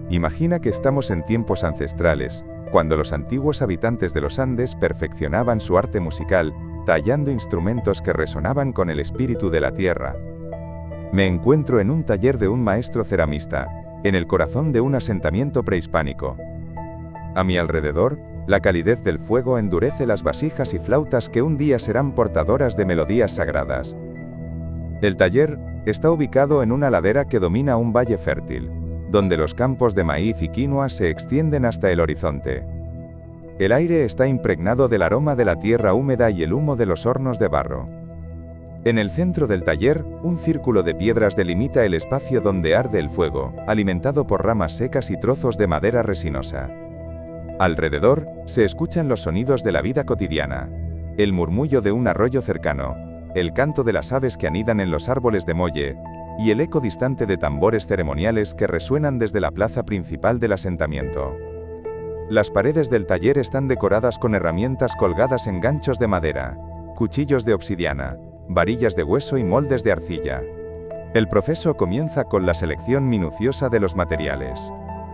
Imagina que estamos en tiempos ancestrales, cuando los antiguos habitantes de los Andes perfeccionaban su arte musical, tallando instrumentos que resonaban con el espíritu de la tierra. Me encuentro en un taller de un maestro ceramista, en el corazón de un asentamiento prehispánico. A mi alrededor, la calidez del fuego endurece las vasijas y flautas que un día serán portadoras de melodías sagradas. El taller está ubicado en una ladera que domina un valle fértil, donde los campos de maíz y quinoa se extienden hasta el horizonte. El aire está impregnado del aroma de la tierra húmeda y el humo de los hornos de barro. En el centro del taller, un círculo de piedras delimita el espacio donde arde el fuego, alimentado por ramas secas y trozos de madera resinosa. Alrededor, se escuchan los sonidos de la vida cotidiana, el murmullo de un arroyo cercano, el canto de las aves que anidan en los árboles de molle, y el eco distante de tambores ceremoniales que resuenan desde la plaza principal del asentamiento. Las paredes del taller están decoradas con herramientas colgadas en ganchos de madera, cuchillos de obsidiana, varillas de hueso y moldes de arcilla. El proceso comienza con la selección minuciosa de los materiales.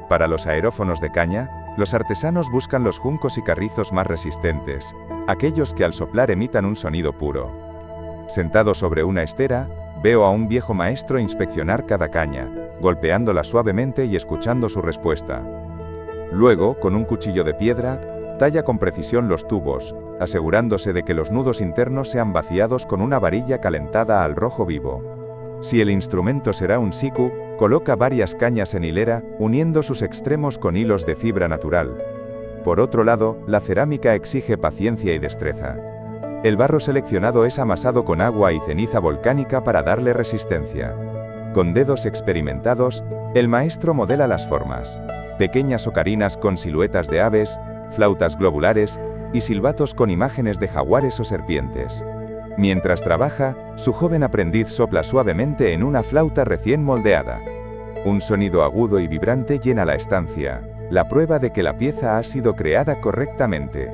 Para los aerófonos de caña, los artesanos buscan los juncos y carrizos más resistentes, aquellos que al soplar emitan un sonido puro. Sentado sobre una estera, veo a un viejo maestro inspeccionar cada caña, golpeándola suavemente y escuchando su respuesta. Luego, con un cuchillo de piedra, talla con precisión los tubos, asegurándose de que los nudos internos sean vaciados con una varilla calentada al rojo vivo. Si el instrumento será un siku, coloca varias cañas en hilera, uniendo sus extremos con hilos de fibra natural. Por otro lado, la cerámica exige paciencia y destreza. El barro seleccionado es amasado con agua y ceniza volcánica para darle resistencia. Con dedos experimentados, el maestro modela las formas: pequeñas ocarinas con siluetas de aves, flautas globulares y silbatos con imágenes de jaguares o serpientes. Mientras trabaja, su joven aprendiz sopla suavemente en una flauta recién moldeada. Un sonido agudo y vibrante llena la estancia, la prueba de que la pieza ha sido creada correctamente.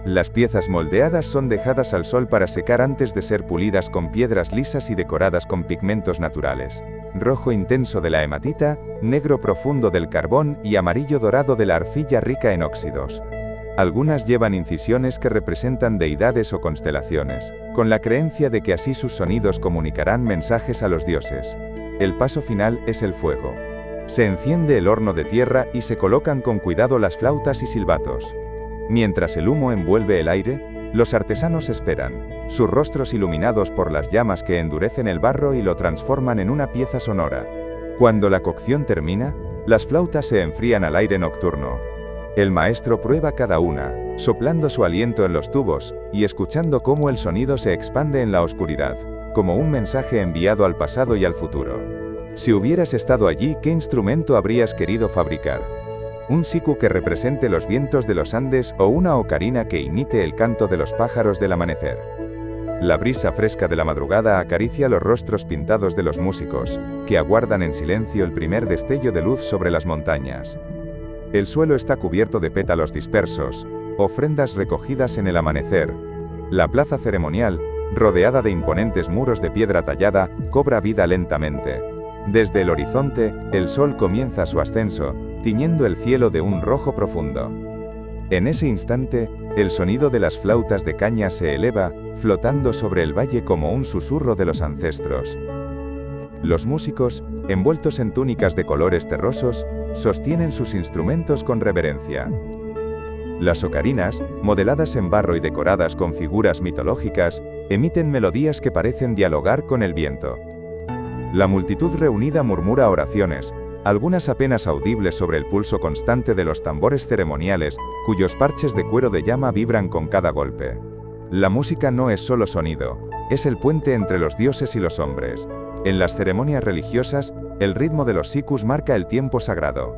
Las piezas moldeadas son dejadas al sol para secar antes de ser pulidas con piedras lisas y decoradas con pigmentos naturales: rojo intenso de la hematita, negro profundo del carbón y amarillo dorado de la arcilla rica en óxidos. Algunas llevan incisiones que representan deidades o constelaciones, con la creencia de que así sus sonidos comunicarán mensajes a los dioses. El paso final es el fuego. Se enciende el horno de tierra y se colocan con cuidado las flautas y silbatos. Mientras el humo envuelve el aire, los artesanos esperan, sus rostros iluminados por las llamas que endurecen el barro y lo transforman en una pieza sonora. Cuando la cocción termina, las flautas se enfrían al aire nocturno. El maestro prueba cada una, soplando su aliento en los tubos, y escuchando cómo el sonido se expande en la oscuridad, como un mensaje enviado al pasado y al futuro. Si hubieras estado allí, ¿qué instrumento habrías querido fabricar? ¿Un siku que represente los vientos de los Andes o una ocarina que imite el canto de los pájaros del amanecer? La brisa fresca de la madrugada acaricia los rostros pintados de los músicos, que aguardan en silencio el primer destello de luz sobre las montañas. El suelo está cubierto de pétalos dispersos, ofrendas recogidas en el amanecer. La plaza ceremonial, rodeada de imponentes muros de piedra tallada, cobra vida lentamente. Desde el horizonte, el sol comienza su ascenso, tiñendo el cielo de un rojo profundo. En ese instante, el sonido de las flautas de caña se eleva, flotando sobre el valle como un susurro de los ancestros. Los músicos, envueltos en túnicas de colores terrosos, sostienen sus instrumentos con reverencia. Las ocarinas, modeladas en barro y decoradas con figuras mitológicas, emiten melodías que parecen dialogar con el viento. La multitud reunida murmura oraciones, algunas apenas audibles sobre el pulso constante de los tambores ceremoniales, cuyos parches de cuero de llama vibran con cada golpe. La música no es solo sonido, es el puente entre los dioses y los hombres. En las ceremonias religiosas, el ritmo de los sikus marca el tiempo sagrado.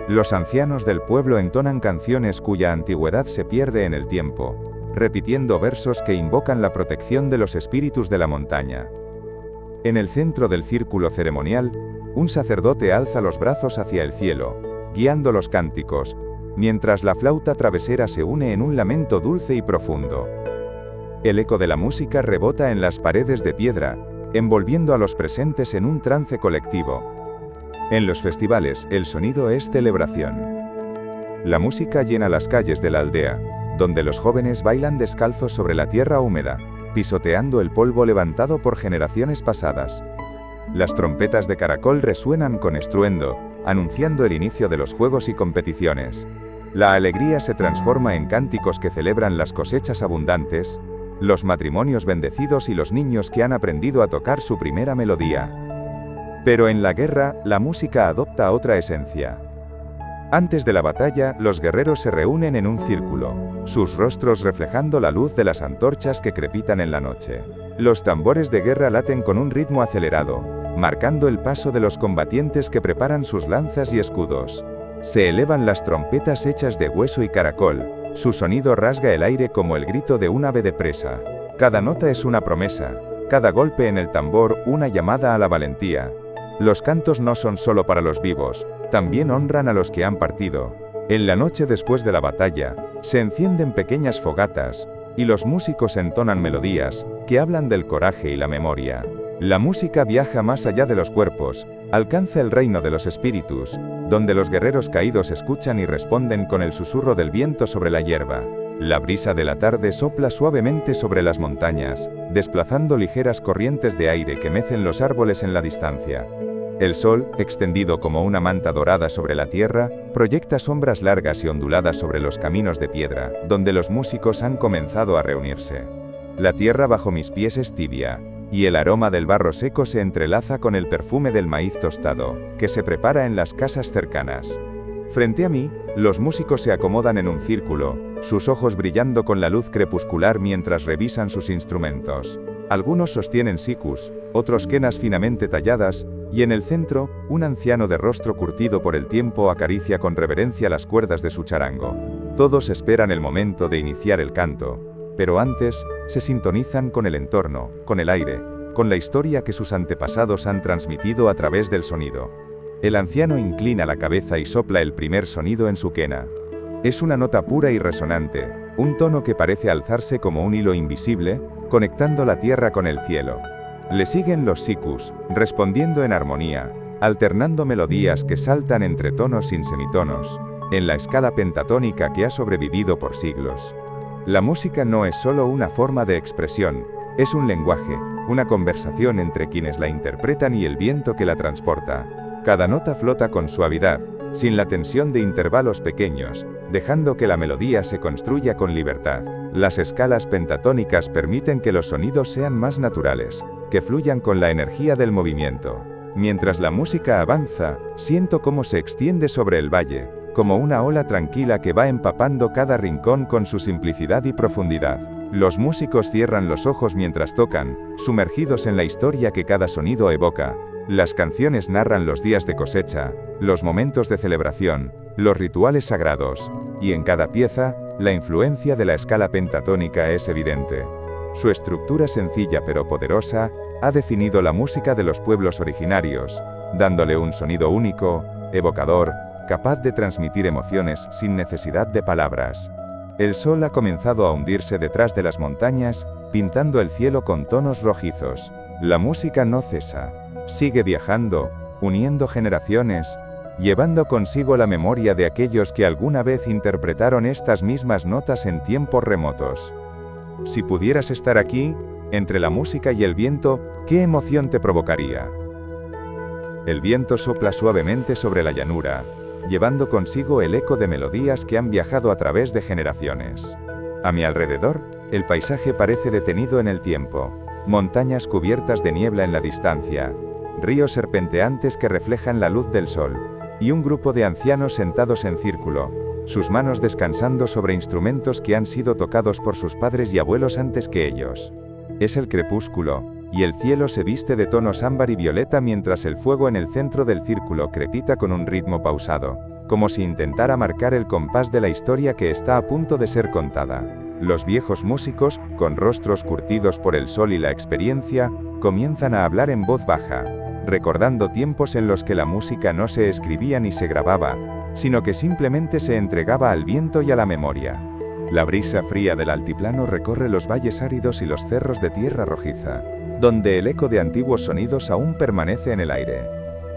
Los ancianos del pueblo entonan canciones cuya antigüedad se pierde en el tiempo, repitiendo versos que invocan la protección de los espíritus de la montaña. En el centro del círculo ceremonial, un sacerdote alza los brazos hacia el cielo, guiando los cánticos, mientras la flauta travesera se une en un lamento dulce y profundo. El eco de la música rebota en las paredes de piedra, envolviendo a los presentes en un trance colectivo. En los festivales, el sonido es celebración. La música llena las calles de la aldea, donde los jóvenes bailan descalzos sobre la tierra húmeda, pisoteando el polvo levantado por generaciones pasadas. Las trompetas de caracol resuenan con estruendo, anunciando el inicio de los juegos y competiciones. La alegría se transforma en cánticos que celebran las cosechas abundantes, los matrimonios bendecidos y los niños que han aprendido a tocar su primera melodía. Pero en la guerra, la música adopta otra esencia. Antes de la batalla, los guerreros se reúnen en un círculo, sus rostros reflejando la luz de las antorchas que crepitan en la noche. Los tambores de guerra laten con un ritmo acelerado, marcando el paso de los combatientes que preparan sus lanzas y escudos. Se elevan las trompetas hechas de hueso y caracol, su sonido rasga el aire como el grito de un ave de presa. Cada nota es una promesa, cada golpe en el tambor una llamada a la valentía. Los cantos no son solo para los vivos, también honran a los que han partido. En la noche después de la batalla, se encienden pequeñas fogatas, y los músicos entonan melodías que hablan del coraje y la memoria. La música viaja más allá de los cuerpos, alcanza el reino de los espíritus, donde los guerreros caídos escuchan y responden con el susurro del viento sobre la hierba. La brisa de la tarde sopla suavemente sobre las montañas, desplazando ligeras corrientes de aire que mecen los árboles en la distancia. El sol, extendido como una manta dorada sobre la tierra, proyecta sombras largas y onduladas sobre los caminos de piedra, donde los músicos han comenzado a reunirse. La tierra bajo mis pies es tibia, y el aroma del barro seco se entrelaza con el perfume del maíz tostado, que se prepara en las casas cercanas. Frente a mí, los músicos se acomodan en un círculo, sus ojos brillando con la luz crepuscular mientras revisan sus instrumentos. Algunos sostienen sikus, otros quenas finamente talladas, y en el centro, un anciano de rostro curtido por el tiempo acaricia con reverencia las cuerdas de su charango. Todos esperan el momento de iniciar el canto, pero antes, se sintonizan con el entorno, con el aire, con la historia que sus antepasados han transmitido a través del sonido. El anciano inclina la cabeza y sopla el primer sonido en su quena. Es una nota pura y resonante, un tono que parece alzarse como un hilo invisible, conectando la tierra con el cielo. Le siguen los sikus, respondiendo en armonía, alternando melodías que saltan entre tonos sin semitonos, en la escala pentatónica que ha sobrevivido por siglos. La música no es solo una forma de expresión, es un lenguaje, una conversación entre quienes la interpretan y el viento que la transporta. Cada nota flota con suavidad, sin la tensión de intervalos pequeños, dejando que la melodía se construya con libertad. Las escalas pentatónicas permiten que los sonidos sean más naturales, que fluyan con la energía del movimiento. Mientras la música avanza, siento cómo se extiende sobre el valle, como una ola tranquila que va empapando cada rincón con su simplicidad y profundidad. Los músicos cierran los ojos mientras tocan, sumergidos en la historia que cada sonido evoca. Las canciones narran los días de cosecha, los momentos de celebración, los rituales sagrados, y en cada pieza, la influencia de la escala pentatónica es evidente. Su estructura sencilla pero poderosa ha definido la música de los pueblos originarios, dándole un sonido único, evocador, capaz de transmitir emociones sin necesidad de palabras. El sol ha comenzado a hundirse detrás de las montañas, pintando el cielo con tonos rojizos. La música no cesa. Sigue viajando, uniendo generaciones, llevando consigo la memoria de aquellos que alguna vez interpretaron estas mismas notas en tiempos remotos. Si pudieras estar aquí, entre la música y el viento, ¿qué emoción te provocaría? El viento sopla suavemente sobre la llanura, llevando consigo el eco de melodías que han viajado a través de generaciones. A mi alrededor, el paisaje parece detenido en el tiempo. Montañas cubiertas de niebla en la distancia, ríos serpenteantes que reflejan la luz del sol, y un grupo de ancianos sentados en círculo, sus manos descansando sobre instrumentos que han sido tocados por sus padres y abuelos antes que ellos. Es el crepúsculo, y el cielo se viste de tonos ámbar y violeta mientras el fuego en el centro del círculo crepita con un ritmo pausado, como si intentara marcar el compás de la historia que está a punto de ser contada. Los viejos músicos, con rostros curtidos por el sol y la experiencia, comienzan a hablar en voz baja, recordando tiempos en los que la música no se escribía ni se grababa, sino que simplemente se entregaba al viento y a la memoria. La brisa fría del altiplano recorre los valles áridos y los cerros de tierra rojiza, donde el eco de antiguos sonidos aún permanece en el aire.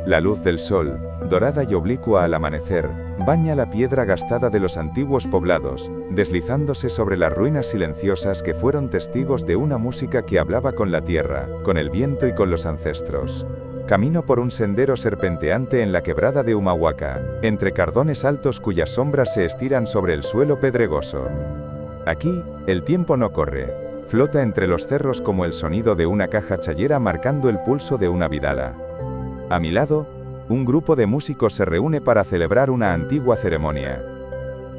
La luz del sol, dorada y oblicua al amanecer, baña la piedra gastada de los antiguos poblados, deslizándose sobre las ruinas silenciosas que fueron testigos de una música que hablaba con la tierra, con el viento y con los ancestros. Camino por un sendero serpenteante en la quebrada de Humahuaca, entre cardones altos cuyas sombras se estiran sobre el suelo pedregoso. Aquí, el tiempo no corre, flota entre los cerros como el sonido de una caja chayera marcando el pulso de una vidala. A mi lado, un grupo de músicos se reúne para celebrar una antigua ceremonia.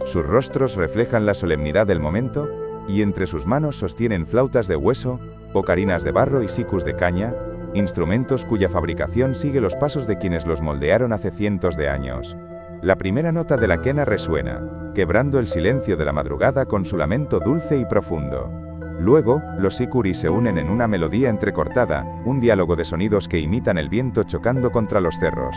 Sus rostros reflejan la solemnidad del momento, y entre sus manos sostienen flautas de hueso, ocarinas de barro y sicus de caña, instrumentos cuya fabricación sigue los pasos de quienes los moldearon hace cientos de años. La primera nota de la quena resuena, quebrando el silencio de la madrugada con su lamento dulce y profundo. Luego, los sicuris se unen en una melodía entrecortada, un diálogo de sonidos que imitan el viento chocando contra los cerros.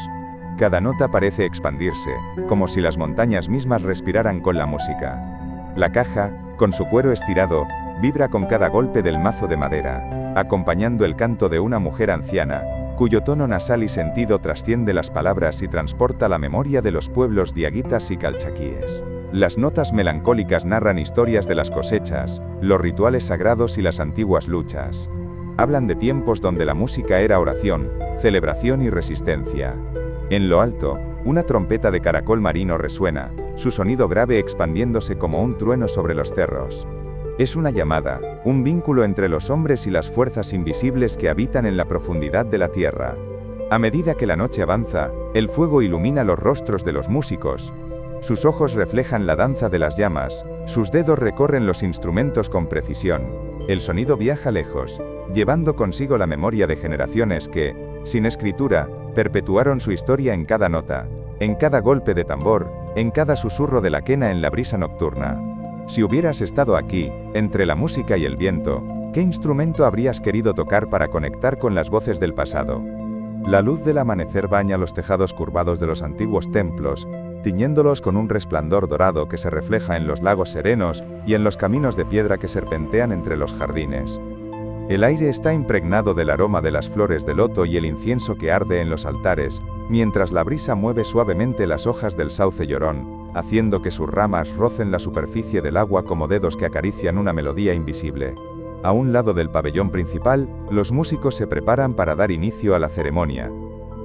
Cada nota parece expandirse, como si las montañas mismas respiraran con la música. La caja, con su cuero estirado, vibra con cada golpe del mazo de madera, acompañando el canto de una mujer anciana, cuyo tono nasal y sentido trasciende las palabras y transporta la memoria de los pueblos diaguitas y calchaquíes. Las notas melancólicas narran historias de las cosechas, los rituales sagrados y las antiguas luchas. Hablan de tiempos donde la música era oración, celebración y resistencia. En lo alto, una trompeta de caracol marino resuena, su sonido grave expandiéndose como un trueno sobre los cerros. Es una llamada, un vínculo entre los hombres y las fuerzas invisibles que habitan en la profundidad de la tierra. A medida que la noche avanza, el fuego ilumina los rostros de los músicos. Sus ojos reflejan la danza de las llamas, sus dedos recorren los instrumentos con precisión. El sonido viaja lejos, llevando consigo la memoria de generaciones que, sin escritura, perpetuaron su historia en cada nota, en cada golpe de tambor, en cada susurro de la quena en la brisa nocturna. Si hubieras estado aquí, entre la música y el viento, ¿qué instrumento habrías querido tocar para conectar con las voces del pasado? La luz del amanecer baña los tejados curvados de los antiguos templos, tiñéndolos con un resplandor dorado que se refleja en los lagos serenos y en los caminos de piedra que serpentean entre los jardines. El aire está impregnado del aroma de las flores de loto y el incienso que arde en los altares, mientras la brisa mueve suavemente las hojas del sauce llorón, haciendo que sus ramas rocen la superficie del agua como dedos que acarician una melodía invisible. A un lado del pabellón principal, los músicos se preparan para dar inicio a la ceremonia.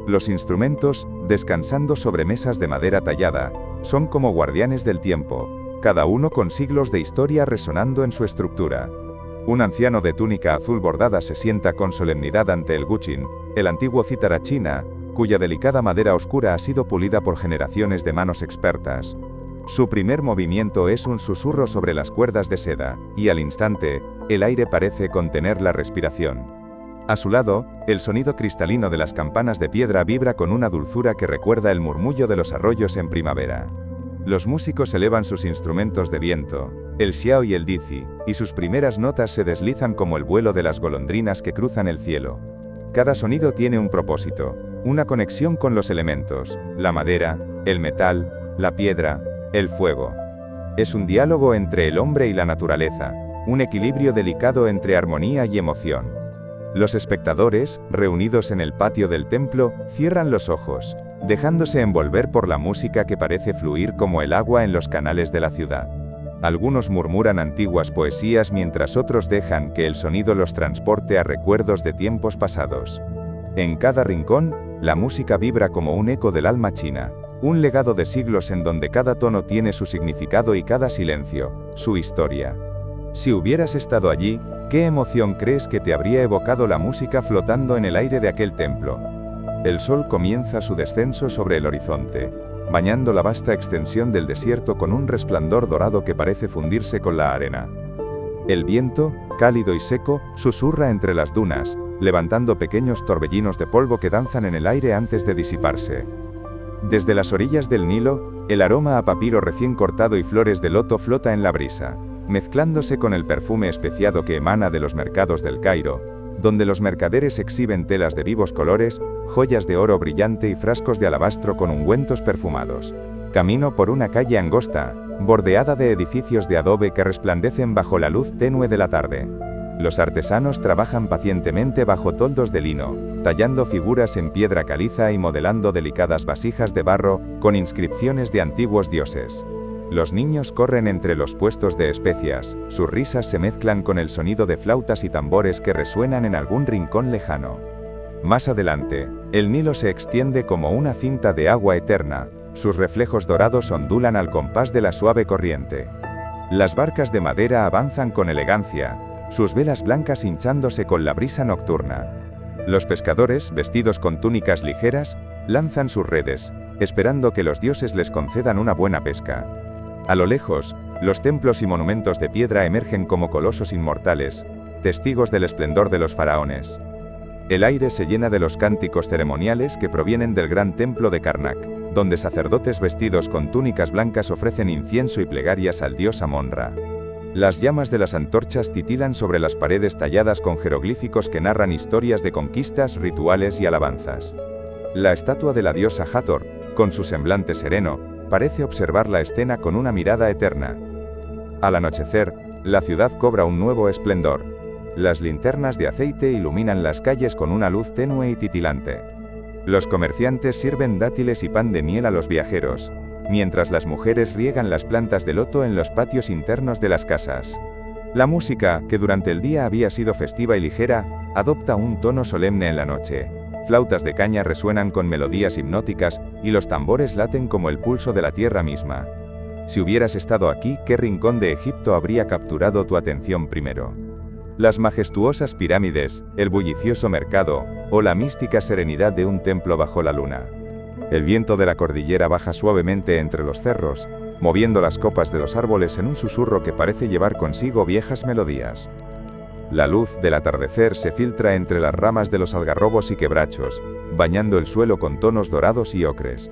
Los instrumentos, descansando sobre mesas de madera tallada, son como guardianes del tiempo, cada uno con siglos de historia resonando en su estructura. Un anciano de túnica azul bordada se sienta con solemnidad ante el guqin, el antiguo cítara china, cuya delicada madera oscura ha sido pulida por generaciones de manos expertas. Su primer movimiento es un susurro sobre las cuerdas de seda, y al instante, el aire parece contener la respiración. A su lado, el sonido cristalino de las campanas de piedra vibra con una dulzura que recuerda el murmullo de los arroyos en primavera. Los músicos elevan sus instrumentos de viento, el xiao y el dizi, y sus primeras notas se deslizan como el vuelo de las golondrinas que cruzan el cielo. Cada sonido tiene un propósito, una conexión con los elementos, la madera, el metal, la piedra, el fuego. Es un diálogo entre el hombre y la naturaleza, un equilibrio delicado entre armonía y emoción. Los espectadores, reunidos en el patio del templo, cierran los ojos, dejándose envolver por la música que parece fluir como el agua en los canales de la ciudad. Algunos murmuran antiguas poesías mientras otros dejan que el sonido los transporte a recuerdos de tiempos pasados. En cada rincón, la música vibra como un eco del alma china, un legado de siglos en donde cada tono tiene su significado y cada silencio, su historia. Si hubieras estado allí, ¿qué emoción crees que te habría evocado la música flotando en el aire de aquel templo? El sol comienza su descenso sobre el horizonte, bañando la vasta extensión del desierto con un resplandor dorado que parece fundirse con la arena. El viento, cálido y seco, susurra entre las dunas, levantando pequeños torbellinos de polvo que danzan en el aire antes de disiparse. Desde las orillas del Nilo, el aroma a papiro recién cortado y flores de loto flota en la brisa, mezclándose con el perfume especiado que emana de los mercados del Cairo, donde los mercaderes exhiben telas de vivos colores, joyas de oro brillante y frascos de alabastro con ungüentos perfumados. Camino por una calle angosta, bordeada de edificios de adobe que resplandecen bajo la luz tenue de la tarde. Los artesanos trabajan pacientemente bajo toldos de lino, tallando figuras en piedra caliza y modelando delicadas vasijas de barro con inscripciones de antiguos dioses. Los niños corren entre los puestos de especias, sus risas se mezclan con el sonido de flautas y tambores que resuenan en algún rincón lejano. Más adelante, el Nilo se extiende como una cinta de agua eterna, sus reflejos dorados ondulan al compás de la suave corriente. Las barcas de madera avanzan con elegancia, sus velas blancas hinchándose con la brisa nocturna. Los pescadores, vestidos con túnicas ligeras, lanzan sus redes, esperando que los dioses les concedan una buena pesca. A lo lejos, los templos y monumentos de piedra emergen como colosos inmortales, testigos del esplendor de los faraones. El aire se llena de los cánticos ceremoniales que provienen del gran templo de Karnak, donde sacerdotes vestidos con túnicas blancas ofrecen incienso y plegarias al dios Amon-Ra. Las llamas de las antorchas titilan sobre las paredes talladas con jeroglíficos que narran historias de conquistas, rituales y alabanzas. La estatua de la diosa Hathor, con su semblante sereno, parece observar la escena con una mirada eterna. Al anochecer, la ciudad cobra un nuevo esplendor. Las linternas de aceite iluminan las calles con una luz tenue y titilante. Los comerciantes sirven dátiles y pan de miel a los viajeros, mientras las mujeres riegan las plantas de loto en los patios internos de las casas. La música, que durante el día había sido festiva y ligera, adopta un tono solemne en la noche. Flautas de caña resuenan con melodías hipnóticas y los tambores laten como el pulso de la tierra misma. Si hubieras estado aquí, ¿qué rincón de Egipto habría capturado tu atención primero? Las majestuosas pirámides, el bullicioso mercado, o la mística serenidad de un templo bajo la luna. El viento de la cordillera baja suavemente entre los cerros, moviendo las copas de los árboles en un susurro que parece llevar consigo viejas melodías. La luz del atardecer se filtra entre las ramas de los algarrobos y quebrachos, bañando el suelo con tonos dorados y ocres.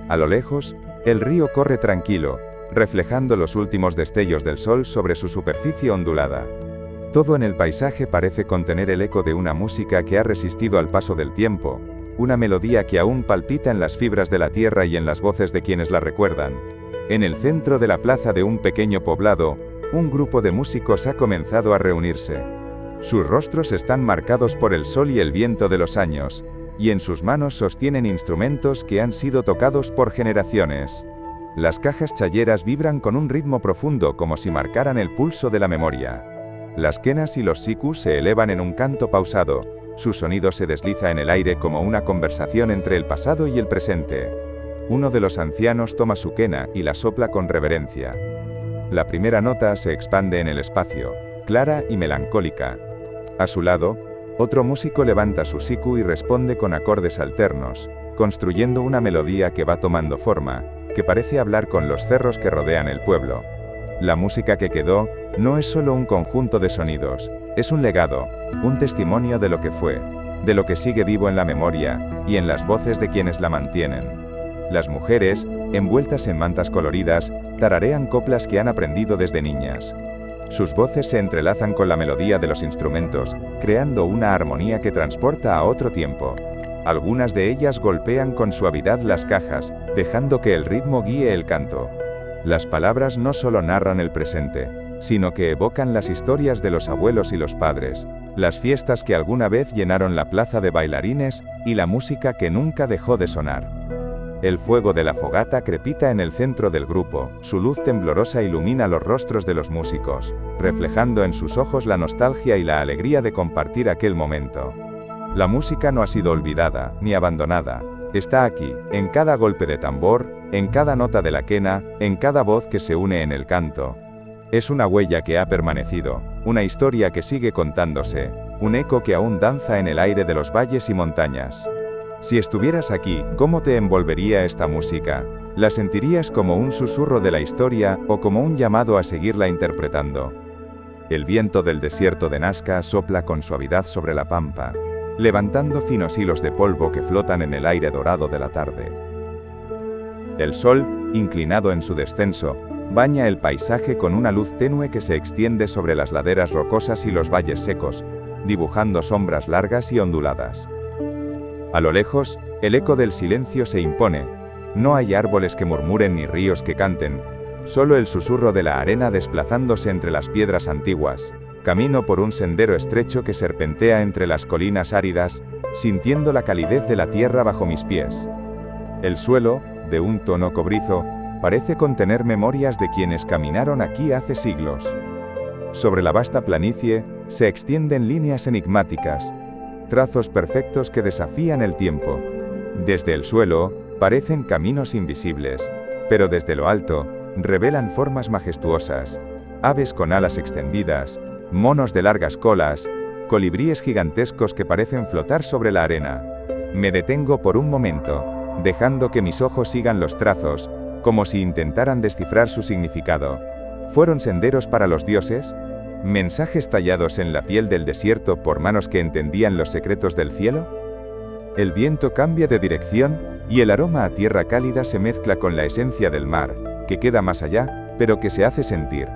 A lo lejos, el río corre tranquilo, reflejando los últimos destellos del sol sobre su superficie ondulada. Todo en el paisaje parece contener el eco de una música que ha resistido al paso del tiempo, una melodía que aún palpita en las fibras de la tierra y en las voces de quienes la recuerdan. En el centro de la plaza de un pequeño poblado, un grupo de músicos ha comenzado a reunirse. Sus rostros están marcados por el sol y el viento de los años, y en sus manos sostienen instrumentos que han sido tocados por generaciones. Las cajas chayeras vibran con un ritmo profundo como si marcaran el pulso de la memoria. Las quenas y los sikus se elevan en un canto pausado, su sonido se desliza en el aire como una conversación entre el pasado y el presente. Uno de los ancianos toma su quena y la sopla con reverencia. La primera nota se expande en el espacio, clara y melancólica. A su lado, otro músico levanta su siku y responde con acordes alternos, construyendo una melodía que va tomando forma, que parece hablar con los cerros que rodean el pueblo. La música que quedó no es solo un conjunto de sonidos, es un legado, un testimonio de lo que fue, de lo que sigue vivo en la memoria y en las voces de quienes la mantienen. Las mujeres, envueltas en mantas coloridas, tararean coplas que han aprendido desde niñas. Sus voces se entrelazan con la melodía de los instrumentos, creando una armonía que transporta a otro tiempo. Algunas de ellas golpean con suavidad las cajas, dejando que el ritmo guíe el canto. Las palabras no solo narran el presente, sino que evocan las historias de los abuelos y los padres, las fiestas que alguna vez llenaron la plaza de bailarines y la música que nunca dejó de sonar. El fuego de la fogata crepita en el centro del grupo, su luz temblorosa ilumina los rostros de los músicos, reflejando en sus ojos la nostalgia y la alegría de compartir aquel momento. La música no ha sido olvidada, ni abandonada. Está aquí, en cada golpe de tambor, en cada nota de la quena, en cada voz que se une en el canto. Es una huella que ha permanecido, una historia que sigue contándose, un eco que aún danza en el aire de los valles y montañas. Si estuvieras aquí, ¿cómo te envolvería esta música? ¿La sentirías como un susurro de la historia o como un llamado a seguirla interpretando? El viento del desierto de Nazca sopla con suavidad sobre la pampa, levantando finos hilos de polvo que flotan en el aire dorado de la tarde. El sol, inclinado en su descenso, baña el paisaje con una luz tenue que se extiende sobre las laderas rocosas y los valles secos, dibujando sombras largas y onduladas. A lo lejos, el eco del silencio se impone. No hay árboles que murmuren ni ríos que canten, solo el susurro de la arena desplazándose entre las piedras antiguas. Camino por un sendero estrecho que serpentea entre las colinas áridas, sintiendo la calidez de la tierra bajo mis pies. El suelo, de un tono cobrizo, parece contener memorias de quienes caminaron aquí hace siglos. Sobre la vasta planicie, se extienden líneas enigmáticas, trazos perfectos que desafían el tiempo. Desde el suelo, parecen caminos invisibles, pero desde lo alto, revelan formas majestuosas, aves con alas extendidas, monos de largas colas, colibríes gigantescos que parecen flotar sobre la arena. Me detengo por un momento, dejando que mis ojos sigan los trazos, como si intentaran descifrar su significado. ¿Fueron senderos para los dioses? ¿Mensajes tallados en la piel del desierto por manos que entendían los secretos del cielo? El viento cambia de dirección, y el aroma a tierra cálida se mezcla con la esencia del mar, que queda más allá, pero que se hace sentir.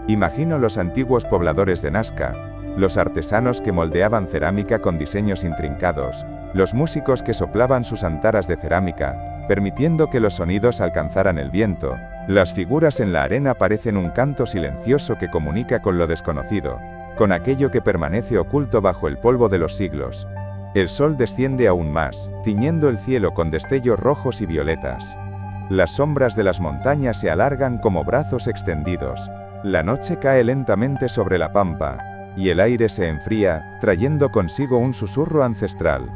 Imagino los antiguos pobladores de Nazca, los artesanos que moldeaban cerámica con diseños intrincados, los músicos que soplaban sus antaras de cerámica, permitiendo que los sonidos alcanzaran el viento. Las figuras en la arena parecen un canto silencioso que comunica con lo desconocido, con aquello que permanece oculto bajo el polvo de los siglos. El sol desciende aún más, tiñendo el cielo con destellos rojos y violetas. Las sombras de las montañas se alargan como brazos extendidos. La noche cae lentamente sobre la pampa, y el aire se enfría, trayendo consigo un susurro ancestral.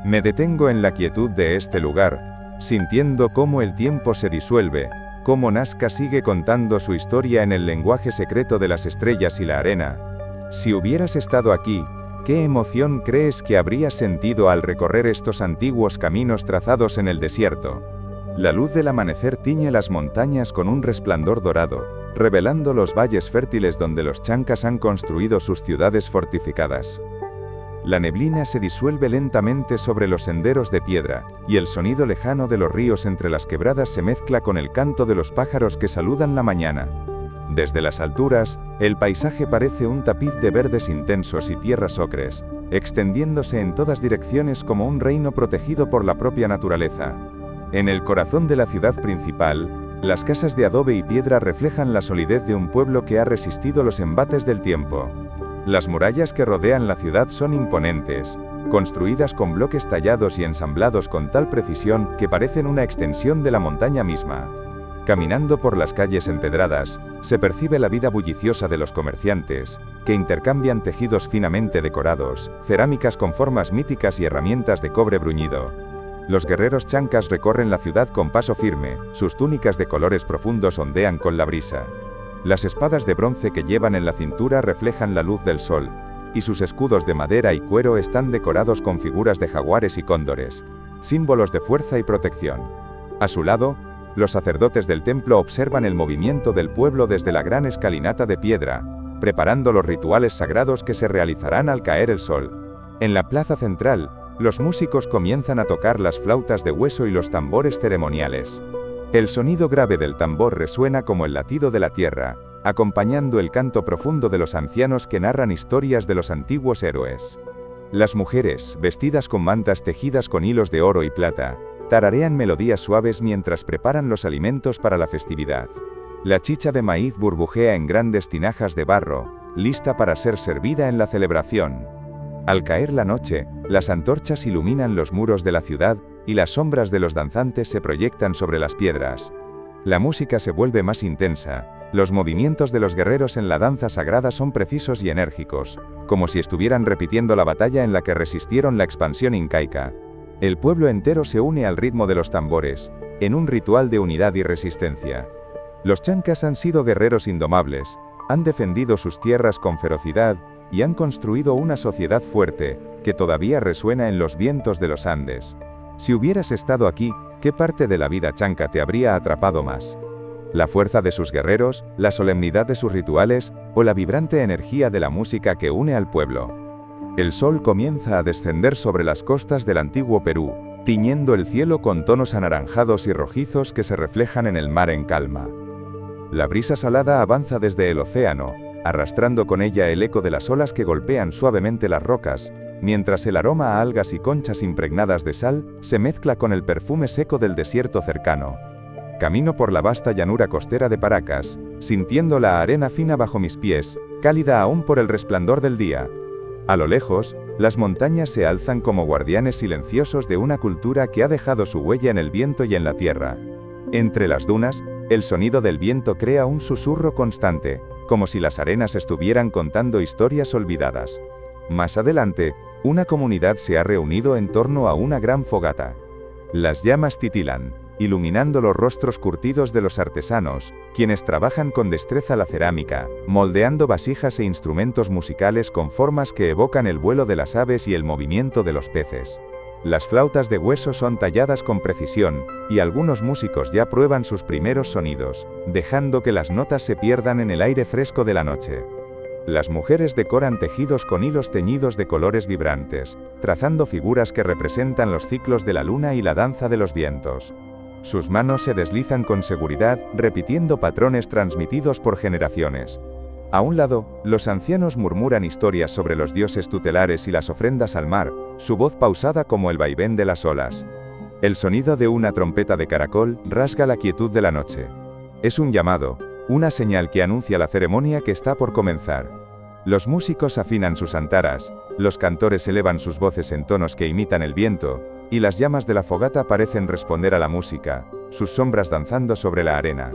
Me detengo en la quietud de este lugar, sintiendo cómo el tiempo se disuelve, cómo Nazca sigue contando su historia en el lenguaje secreto de las estrellas y la arena. Si hubieras estado aquí, ¿qué emoción crees que habrías sentido al recorrer estos antiguos caminos trazados en el desierto? La luz del amanecer tiñe las montañas con un resplandor dorado, revelando los valles fértiles donde los chancas han construido sus ciudades fortificadas. La neblina se disuelve lentamente sobre los senderos de piedra, y el sonido lejano de los ríos entre las quebradas se mezcla con el canto de los pájaros que saludan la mañana. Desde las alturas, el paisaje parece un tapiz de verdes intensos y tierras ocres, extendiéndose en todas direcciones como un reino protegido por la propia naturaleza. En el corazón de la ciudad principal, las casas de adobe y piedra reflejan la solidez de un pueblo que ha resistido los embates del tiempo. Las murallas que rodean la ciudad son imponentes, construidas con bloques tallados y ensamblados con tal precisión que parecen una extensión de la montaña misma. Caminando por las calles empedradas, se percibe la vida bulliciosa de los comerciantes, que intercambian tejidos finamente decorados, cerámicas con formas míticas y herramientas de cobre bruñido. Los guerreros chancas recorren la ciudad con paso firme, sus túnicas de colores profundos ondean con la brisa. Las espadas de bronce que llevan en la cintura reflejan la luz del sol, y sus escudos de madera y cuero están decorados con figuras de jaguares y cóndores, símbolos de fuerza y protección. A su lado, los sacerdotes del templo observan el movimiento del pueblo desde la gran escalinata de piedra, preparando los rituales sagrados que se realizarán al caer el sol. En la plaza central, los músicos comienzan a tocar las flautas de hueso y los tambores ceremoniales. El sonido grave del tambor resuena como el latido de la tierra, acompañando el canto profundo de los ancianos que narran historias de los antiguos héroes. Las mujeres, vestidas con mantas tejidas con hilos de oro y plata, tararean melodías suaves mientras preparan los alimentos para la festividad. La chicha de maíz burbujea en grandes tinajas de barro, lista para ser servida en la celebración. Al caer la noche, las antorchas iluminan los muros de la ciudad, y las sombras de los danzantes se proyectan sobre las piedras. La música se vuelve más intensa, los movimientos de los guerreros en la danza sagrada son precisos y enérgicos, como si estuvieran repitiendo la batalla en la que resistieron la expansión incaica. El pueblo entero se une al ritmo de los tambores, en un ritual de unidad y resistencia. Los chancas han sido guerreros indomables, han defendido sus tierras con ferocidad, y han construido una sociedad fuerte, que todavía resuena en los vientos de los Andes. Si hubieras estado aquí, ¿qué parte de la vida chanca te habría atrapado más? ¿La fuerza de sus guerreros, la solemnidad de sus rituales, o la vibrante energía de la música que une al pueblo? El sol comienza a descender sobre las costas del antiguo Perú, tiñendo el cielo con tonos anaranjados y rojizos que se reflejan en el mar en calma. La brisa salada avanza desde el océano, arrastrando con ella el eco de las olas que golpean suavemente las rocas, mientras el aroma a algas y conchas impregnadas de sal se mezcla con el perfume seco del desierto cercano. Camino por la vasta llanura costera de Paracas, sintiendo la arena fina bajo mis pies, cálida aún por el resplandor del día. A lo lejos, las montañas se alzan como guardianes silenciosos de una cultura que ha dejado su huella en el viento y en la tierra. Entre las dunas, el sonido del viento crea un susurro constante, como si las arenas estuvieran contando historias olvidadas. Más adelante, una comunidad se ha reunido en torno a una gran fogata. Las llamas titilan, iluminando los rostros curtidos de los artesanos, quienes trabajan con destreza la cerámica, moldeando vasijas e instrumentos musicales con formas que evocan el vuelo de las aves y el movimiento de los peces. Las flautas de hueso son talladas con precisión, y algunos músicos ya prueban sus primeros sonidos, dejando que las notas se pierdan en el aire fresco de la noche. Las mujeres decoran tejidos con hilos teñidos de colores vibrantes, trazando figuras que representan los ciclos de la luna y la danza de los vientos. Sus manos se deslizan con seguridad, repitiendo patrones transmitidos por generaciones. A un lado, los ancianos murmuran historias sobre los dioses tutelares y las ofrendas al mar, su voz pausada como el vaivén de las olas. El sonido de una trompeta de caracol rasga la quietud de la noche. Es un llamado, una señal que anuncia la ceremonia que está por comenzar. Los músicos afinan sus antaras, los cantores elevan sus voces en tonos que imitan el viento, y las llamas de la fogata parecen responder a la música, sus sombras danzando sobre la arena.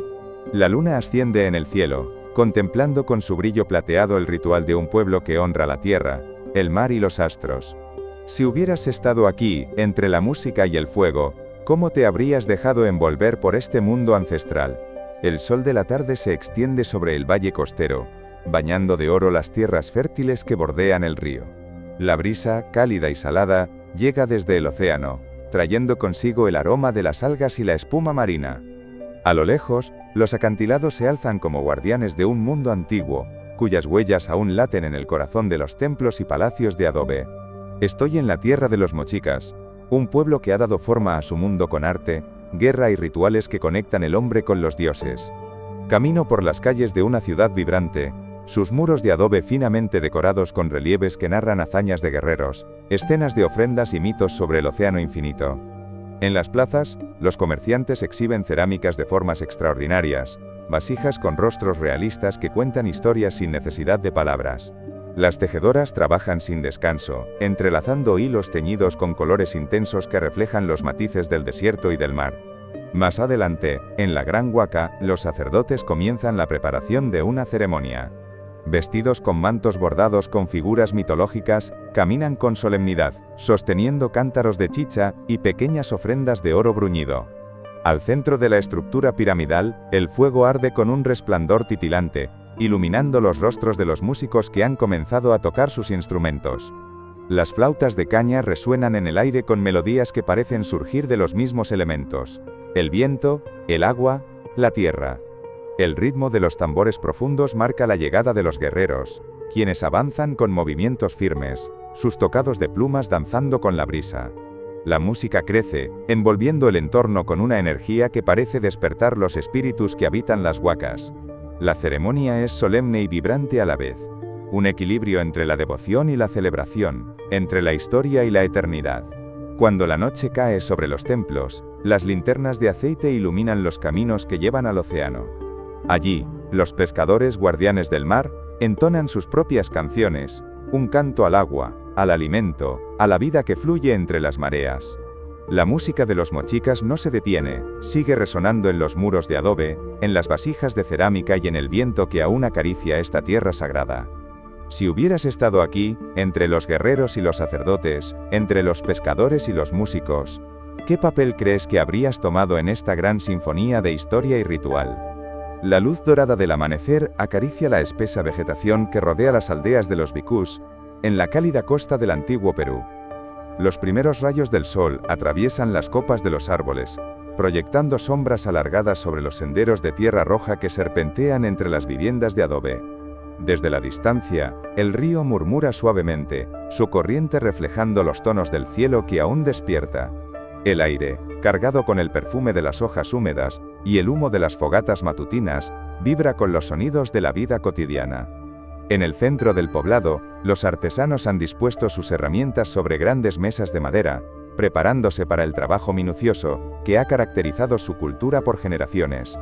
La luna asciende en el cielo, contemplando con su brillo plateado el ritual de un pueblo que honra la tierra, el mar y los astros. Si hubieras estado aquí, entre la música y el fuego, ¿cómo te habrías dejado envolver por este mundo ancestral? El sol de la tarde se extiende sobre el valle costero, bañando de oro las tierras fértiles que bordean el río. La brisa, cálida y salada, llega desde el océano, trayendo consigo el aroma de las algas y la espuma marina. A lo lejos, los acantilados se alzan como guardianes de un mundo antiguo, cuyas huellas aún laten en el corazón de los templos y palacios de adobe. Estoy en la tierra de los mochicas, un pueblo que ha dado forma a su mundo con arte, guerra y rituales que conectan el hombre con los dioses. Camino por las calles de una ciudad vibrante, sus muros de adobe finamente decorados con relieves que narran hazañas de guerreros, escenas de ofrendas y mitos sobre el océano infinito. En las plazas, los comerciantes exhiben cerámicas de formas extraordinarias, vasijas con rostros realistas que cuentan historias sin necesidad de palabras. Las tejedoras trabajan sin descanso, entrelazando hilos teñidos con colores intensos que reflejan los matices del desierto y del mar. Más adelante, en la gran huaca, los sacerdotes comienzan la preparación de una ceremonia. Vestidos con mantos bordados con figuras mitológicas, caminan con solemnidad, sosteniendo cántaros de chicha y pequeñas ofrendas de oro bruñido. Al centro de la estructura piramidal, el fuego arde con un resplandor titilante, iluminando los rostros de los músicos que han comenzado a tocar sus instrumentos. Las flautas de caña resuenan en el aire con melodías que parecen surgir de los mismos elementos: el viento, el agua, la tierra. El ritmo de los tambores profundos marca la llegada de los guerreros, quienes avanzan con movimientos firmes, sus tocados de plumas danzando con la brisa. La música crece, envolviendo el entorno con una energía que parece despertar los espíritus que habitan las huacas. La ceremonia es solemne y vibrante a la vez, un equilibrio entre la devoción y la celebración, entre la historia y la eternidad. Cuando la noche cae sobre los templos, las linternas de aceite iluminan los caminos que llevan al océano. Allí, los pescadores guardianes del mar entonan sus propias canciones, un canto al agua, al alimento, a la vida que fluye entre las mareas. La música de los mochicas no se detiene, sigue resonando en los muros de adobe, en las vasijas de cerámica y en el viento que aún acaricia esta tierra sagrada. Si hubieras estado aquí, entre los guerreros y los sacerdotes, entre los pescadores y los músicos, ¿qué papel crees que habrías tomado en esta gran sinfonía de historia y ritual? La luz dorada del amanecer acaricia la espesa vegetación que rodea las aldeas de los bicús, en la cálida costa del antiguo Perú. Los primeros rayos del sol atraviesan las copas de los árboles, proyectando sombras alargadas sobre los senderos de tierra roja que serpentean entre las viviendas de adobe. Desde la distancia, el río murmura suavemente, su corriente reflejando los tonos del cielo que aún despierta. El aire, cargado con el perfume de las hojas húmedas y el humo de las fogatas matutinas, vibra con los sonidos de la vida cotidiana. En el centro del poblado, los artesanos han dispuesto sus herramientas sobre grandes mesas de madera, preparándose para el trabajo minucioso, que ha caracterizado su cultura por generaciones.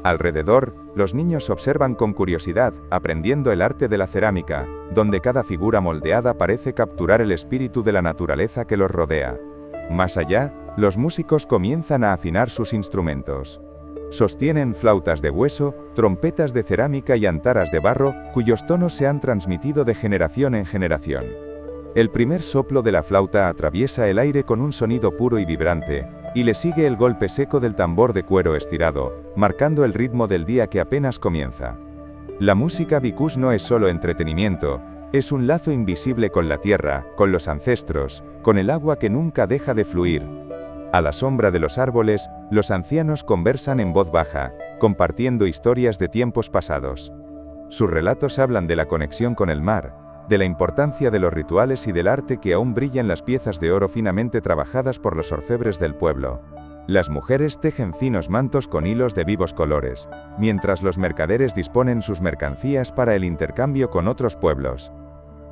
Alrededor, los niños observan con curiosidad, aprendiendo el arte de la cerámica, donde cada figura moldeada parece capturar el espíritu de la naturaleza que los rodea. Más allá, los músicos comienzan a afinar sus instrumentos. Sostienen flautas de hueso, trompetas de cerámica y antaras de barro, cuyos tonos se han transmitido de generación en generación. El primer soplo de la flauta atraviesa el aire con un sonido puro y vibrante, y le sigue el golpe seco del tambor de cuero estirado, marcando el ritmo del día que apenas comienza. La música bhikkhus no es solo entretenimiento, es un lazo invisible con la tierra, con los ancestros, con el agua que nunca deja de fluir. A la sombra de los árboles, los ancianos conversan en voz baja, compartiendo historias de tiempos pasados. Sus relatos hablan de la conexión con el mar, de la importancia de los rituales y del arte que aún brilla en las piezas de oro finamente trabajadas por los orfebres del pueblo. Las mujeres tejen finos mantos con hilos de vivos colores, mientras los mercaderes disponen sus mercancías para el intercambio con otros pueblos.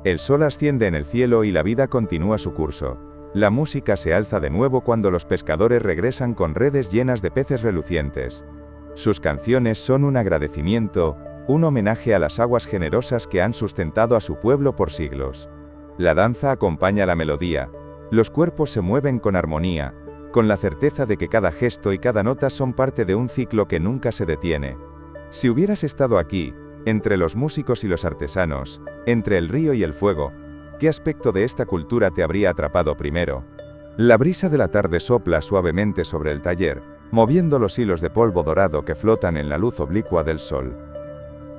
El sol asciende en el cielo y la vida continúa su curso. La música se alza de nuevo cuando los pescadores regresan con redes llenas de peces relucientes. Sus canciones son un agradecimiento, un homenaje a las aguas generosas que han sustentado a su pueblo por siglos. La danza acompaña la melodía. Los cuerpos se mueven con armonía, con la certeza de que cada gesto y cada nota son parte de un ciclo que nunca se detiene. Si hubieras estado aquí, entre los músicos y los artesanos, entre el río y el fuego, ¿qué aspecto de esta cultura te habría atrapado primero? La brisa de la tarde sopla suavemente sobre el taller, moviendo los hilos de polvo dorado que flotan en la luz oblicua del sol.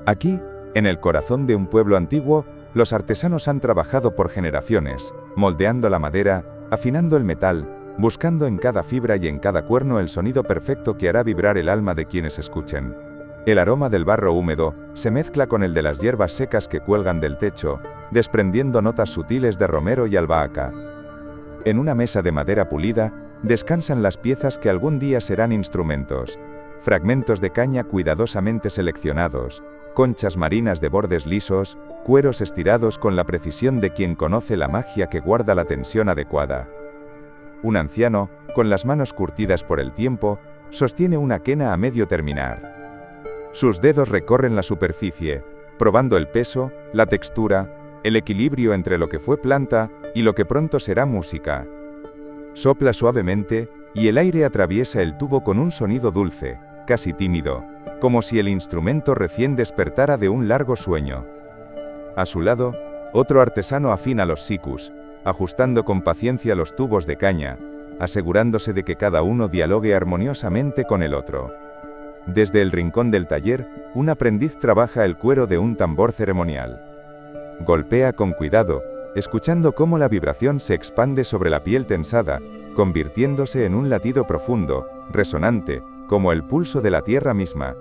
Aquí, en el corazón de un pueblo antiguo, los artesanos han trabajado por generaciones, moldeando la madera, afinando el metal, buscando en cada fibra y en cada cuerno el sonido perfecto que hará vibrar el alma de quienes escuchen. El aroma del barro húmedo se mezcla con el de las hierbas secas que cuelgan del techo, desprendiendo notas sutiles de romero y albahaca. En una mesa de madera pulida, descansan las piezas que algún día serán instrumentos. Fragmentos de caña cuidadosamente seleccionados, conchas marinas de bordes lisos, cueros estirados con la precisión de quien conoce la magia que guarda la tensión adecuada. Un anciano, con las manos curtidas por el tiempo, sostiene una quena a medio terminar. Sus dedos recorren la superficie, probando el peso, la textura, el equilibrio entre lo que fue planta y lo que pronto será música. Sopla suavemente, y el aire atraviesa el tubo con un sonido dulce, casi tímido, como si el instrumento recién despertara de un largo sueño. A su lado, otro artesano afina los sikus, ajustando con paciencia los tubos de caña, asegurándose de que cada uno dialogue armoniosamente con el otro. Desde el rincón del taller, un aprendiz trabaja el cuero de un tambor ceremonial. Golpea con cuidado, escuchando cómo la vibración se expande sobre la piel tensada, convirtiéndose en un latido profundo, resonante, como el pulso de la tierra misma.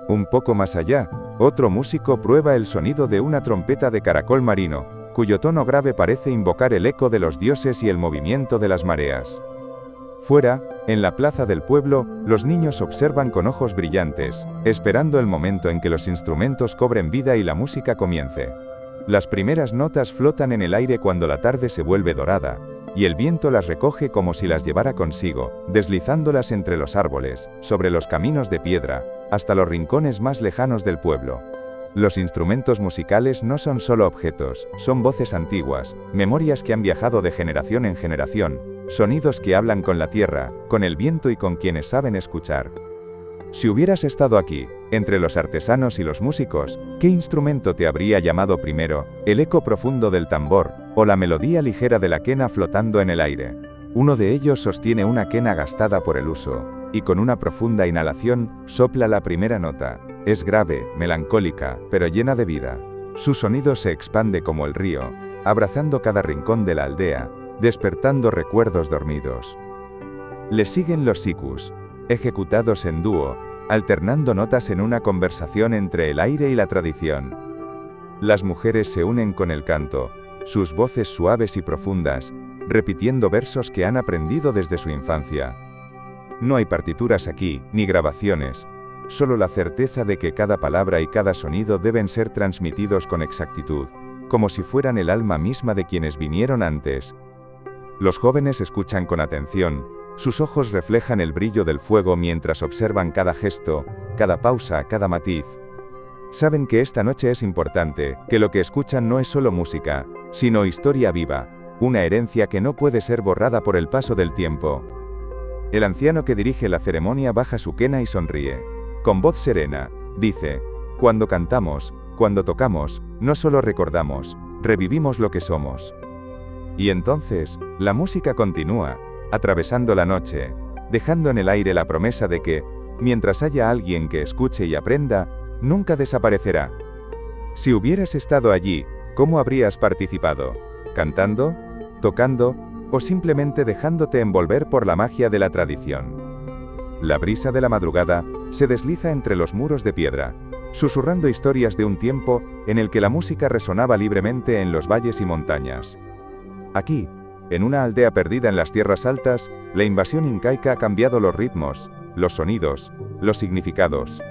Un poco más allá, otro músico prueba el sonido de una trompeta de caracol marino, cuyo tono grave parece invocar el eco de los dioses y el movimiento de las mareas. Fuera, en la plaza del pueblo, los niños observan con ojos brillantes, esperando el momento en que los instrumentos cobren vida y la música comience. Las primeras notas flotan en el aire cuando la tarde se vuelve dorada, y el viento las recoge como si las llevara consigo, deslizándolas entre los árboles, sobre los caminos de piedra, hasta los rincones más lejanos del pueblo. Los instrumentos musicales no son solo objetos, son voces antiguas, memorias que han viajado de generación en generación, sonidos que hablan con la tierra, con el viento y con quienes saben escuchar. Si hubieras estado aquí, entre los artesanos y los músicos, ¿qué instrumento te habría llamado primero? ¿El eco profundo del tambor, o la melodía ligera de la quena flotando en el aire? Uno de ellos sostiene una quena gastada por el uso, y con una profunda inhalación, sopla la primera nota. Es grave, melancólica, pero llena de vida. Su sonido se expande como el río, abrazando cada rincón de la aldea, despertando recuerdos dormidos. Le siguen los sikus, ejecutados en dúo, alternando notas en una conversación entre el aire y la tradición. Las mujeres se unen con el canto, sus voces suaves y profundas, repitiendo versos que han aprendido desde su infancia. No hay partituras aquí, ni grabaciones, solo la certeza de que cada palabra y cada sonido deben ser transmitidos con exactitud, como si fueran el alma misma de quienes vinieron antes. Los jóvenes escuchan con atención, Sus ojos reflejan el brillo del fuego mientras observan cada gesto, cada pausa, cada matiz. Saben que esta noche es importante, que lo que escuchan no es solo música, sino historia viva, una herencia que no puede ser borrada por el paso del tiempo. El anciano que dirige la ceremonia baja su quena y sonríe. Con voz serena, dice: cuando cantamos, cuando tocamos, no solo recordamos, revivimos lo que somos. Y entonces, la música continúa, atravesando la noche, dejando en el aire la promesa de que, mientras haya alguien que escuche y aprenda, nunca desaparecerá. Si hubieras estado allí, ¿cómo habrías participado? ¿Cantando? ¿Tocando? ¿O simplemente dejándote envolver por la magia de la tradición? La brisa de la madrugada se desliza entre los muros de piedra, susurrando historias de un tiempo en el que la música resonaba libremente en los valles y montañas. Aquí, en una aldea perdida en las tierras altas, la invasión incaica ha cambiado los ritmos, los sonidos, los significados.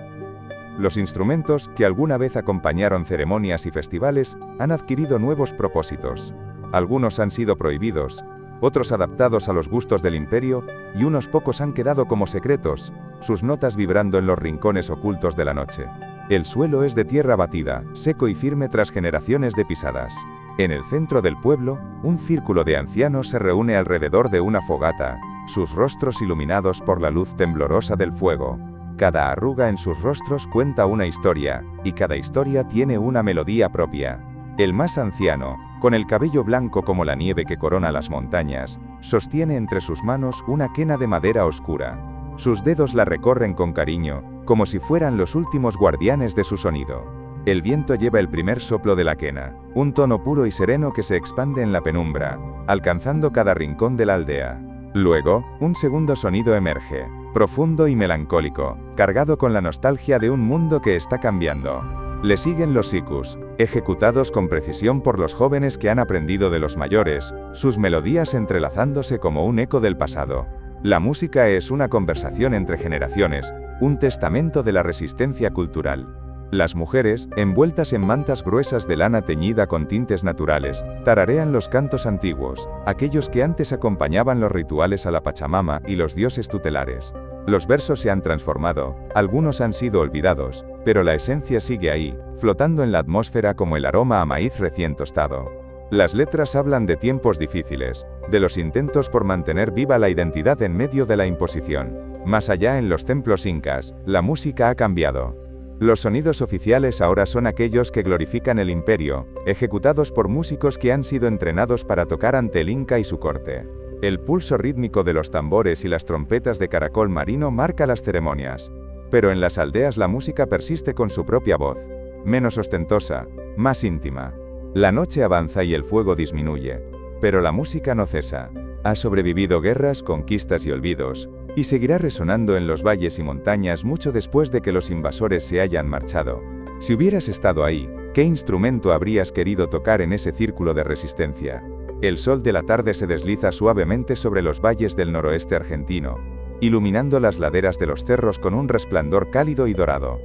Los instrumentos, que alguna vez acompañaron ceremonias y festivales, han adquirido nuevos propósitos. Algunos han sido prohibidos, otros adaptados a los gustos del imperio, y unos pocos han quedado como secretos, sus notas vibrando en los rincones ocultos de la noche. El suelo es de tierra batida, seco y firme tras generaciones de pisadas. En el centro del pueblo, un círculo de ancianos se reúne alrededor de una fogata, sus rostros iluminados por la luz temblorosa del fuego. Cada arruga en sus rostros cuenta una historia, y cada historia tiene una melodía propia. El más anciano, con el cabello blanco como la nieve que corona las montañas, sostiene entre sus manos una quena de madera oscura. Sus dedos la recorren con cariño, como si fueran los últimos guardianes de su sonido. El viento lleva el primer soplo de la quena, un tono puro y sereno que se expande en la penumbra, alcanzando cada rincón de la aldea. Luego, un segundo sonido emerge, profundo y melancólico, cargado con la nostalgia de un mundo que está cambiando. Le siguen los sikus, ejecutados con precisión por los jóvenes que han aprendido de los mayores, sus melodías entrelazándose como un eco del pasado. La música es una conversación entre generaciones, un testamento de la resistencia cultural. Las mujeres, envueltas en mantas gruesas de lana teñida con tintes naturales, tararean los cantos antiguos, aquellos que antes acompañaban los rituales a la Pachamama y los dioses tutelares. Los versos se han transformado, algunos han sido olvidados, pero la esencia sigue ahí, flotando en la atmósfera como el aroma a maíz recién tostado. Las letras hablan de tiempos difíciles, de los intentos por mantener viva la identidad en medio de la imposición. Más allá en los templos incas, la música ha cambiado. Los sonidos oficiales ahora son aquellos que glorifican el imperio, ejecutados por músicos que han sido entrenados para tocar ante el Inca y su corte. El pulso rítmico de los tambores y las trompetas de caracol marino marca las ceremonias. Pero en las aldeas la música persiste con su propia voz, menos ostentosa, más íntima. La noche avanza y el fuego disminuye, pero la música no cesa. Ha sobrevivido guerras, conquistas y olvidos, y seguirá resonando en los valles y montañas mucho después de que los invasores se hayan marchado. Si hubieras estado ahí, ¿qué instrumento habrías querido tocar en ese círculo de resistencia? El sol de la tarde se desliza suavemente sobre los valles del noroeste argentino, iluminando las laderas de los cerros con un resplandor cálido y dorado.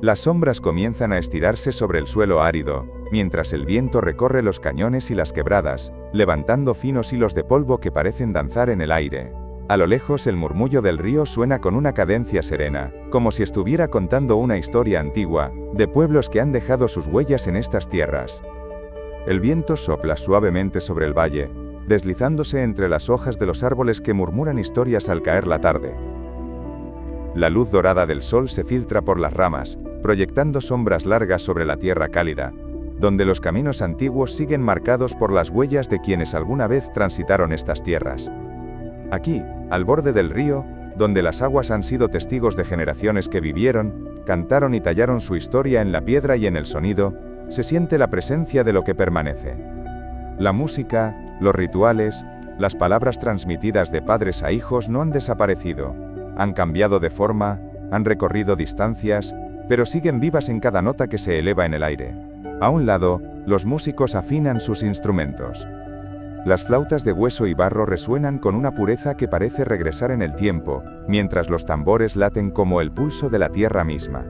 Las sombras comienzan a estirarse sobre el suelo árido, mientras el viento recorre los cañones y las quebradas, levantando finos hilos de polvo que parecen danzar en el aire. A lo lejos el murmullo del río suena con una cadencia serena, como si estuviera contando una historia antigua, de pueblos que han dejado sus huellas en estas tierras. El viento sopla suavemente sobre el valle, deslizándose entre las hojas de los árboles que murmuran historias al caer la tarde. La luz dorada del sol se filtra por las ramas, proyectando sombras largas sobre la tierra cálida, donde los caminos antiguos siguen marcados por las huellas de quienes alguna vez transitaron estas tierras. Aquí, al borde del río, donde las aguas han sido testigos de generaciones que vivieron, cantaron y tallaron su historia en la piedra y en el sonido, se siente la presencia de lo que permanece. La música, los rituales, las palabras transmitidas de padres a hijos no han desaparecido. Han cambiado de forma, han recorrido distancias, pero siguen vivas en cada nota que se eleva en el aire. A un lado, los músicos afinan sus instrumentos. Las flautas de hueso y barro resuenan con una pureza que parece regresar en el tiempo, mientras los tambores laten como el pulso de la tierra misma.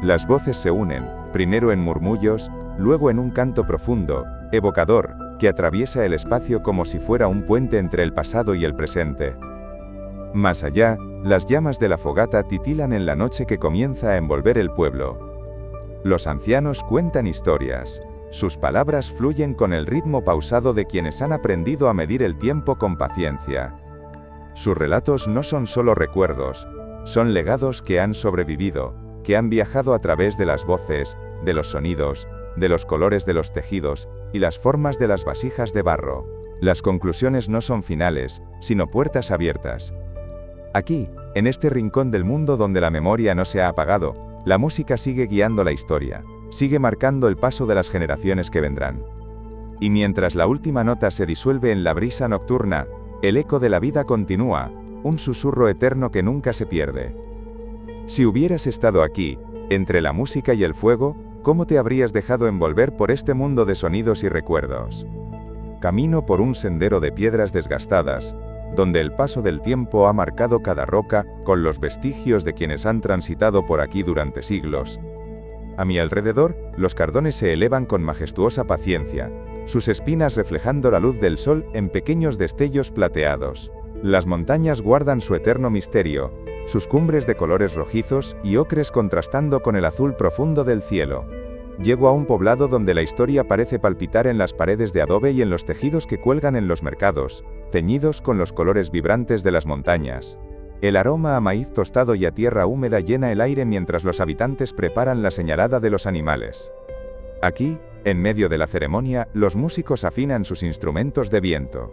Las voces se unen, primero en murmullos, luego en un canto profundo, evocador, que atraviesa el espacio como si fuera un puente entre el pasado y el presente. Más allá, las llamas de la fogata titilan en la noche que comienza a envolver el pueblo. Los ancianos cuentan historias. Sus palabras fluyen con el ritmo pausado de quienes han aprendido a medir el tiempo con paciencia. Sus relatos no son solo recuerdos, son legados que han sobrevivido, que han viajado a través de las voces, de los sonidos, de los colores de los tejidos y las formas de las vasijas de barro. Las conclusiones no son finales, sino puertas abiertas. Aquí, en este rincón del mundo donde la memoria no se ha apagado, la música sigue guiando la historia, sigue marcando el paso de las generaciones que vendrán. Y mientras la última nota se disuelve en la brisa nocturna, el eco de la vida continúa, un susurro eterno que nunca se pierde. Si hubieras estado aquí, entre la música y el fuego, ¿cómo te habrías dejado envolver por este mundo de sonidos y recuerdos? Camino por un sendero de piedras desgastadas, donde el paso del tiempo ha marcado cada roca, con los vestigios de quienes han transitado por aquí durante siglos. A mi alrededor, los cardones se elevan con majestuosa paciencia, sus espinas reflejando la luz del sol en pequeños destellos plateados. Las montañas guardan su eterno misterio, sus cumbres de colores rojizos y ocres contrastando con el azul profundo del cielo. Llego a un poblado donde la historia parece palpitar en las paredes de adobe y en los tejidos que cuelgan en los mercados, teñidos con los colores vibrantes de las montañas. El aroma a maíz tostado y a tierra húmeda llena el aire mientras los habitantes preparan la señalada de los animales. Aquí, en medio de la ceremonia, los músicos afinan sus instrumentos de viento.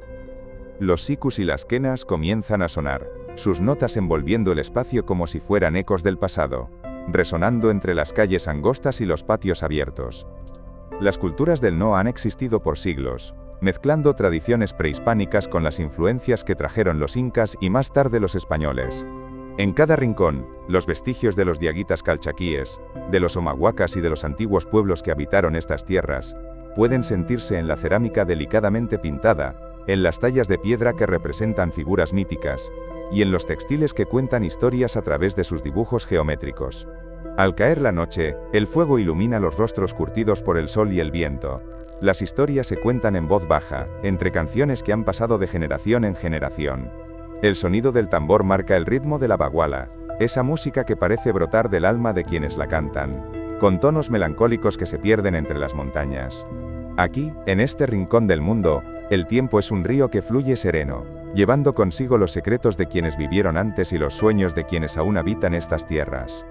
Los sikus y las quenas comienzan a sonar, sus notas envolviendo el espacio como si fueran ecos del pasado, resonando entre las calles angostas y los patios abiertos. Las culturas del No han existido por siglos, mezclando tradiciones prehispánicas con las influencias que trajeron los incas y más tarde los españoles. En cada rincón, los vestigios de los diaguitas calchaquíes, de los omahuacas y de los antiguos pueblos que habitaron estas tierras, pueden sentirse en la cerámica delicadamente pintada, en las tallas de piedra que representan figuras míticas, y en los textiles que cuentan historias a través de sus dibujos geométricos. Al caer la noche, el fuego ilumina los rostros curtidos por el sol y el viento. Las historias se cuentan en voz baja, entre canciones que han pasado de generación en generación. El sonido del tambor marca el ritmo de la baguala, esa música que parece brotar del alma de quienes la cantan, con tonos melancólicos que se pierden entre las montañas. Aquí, en este rincón del mundo, el tiempo es un río que fluye sereno, llevando consigo los secretos de quienes vivieron antes y los sueños de quienes aún habitan estas tierras.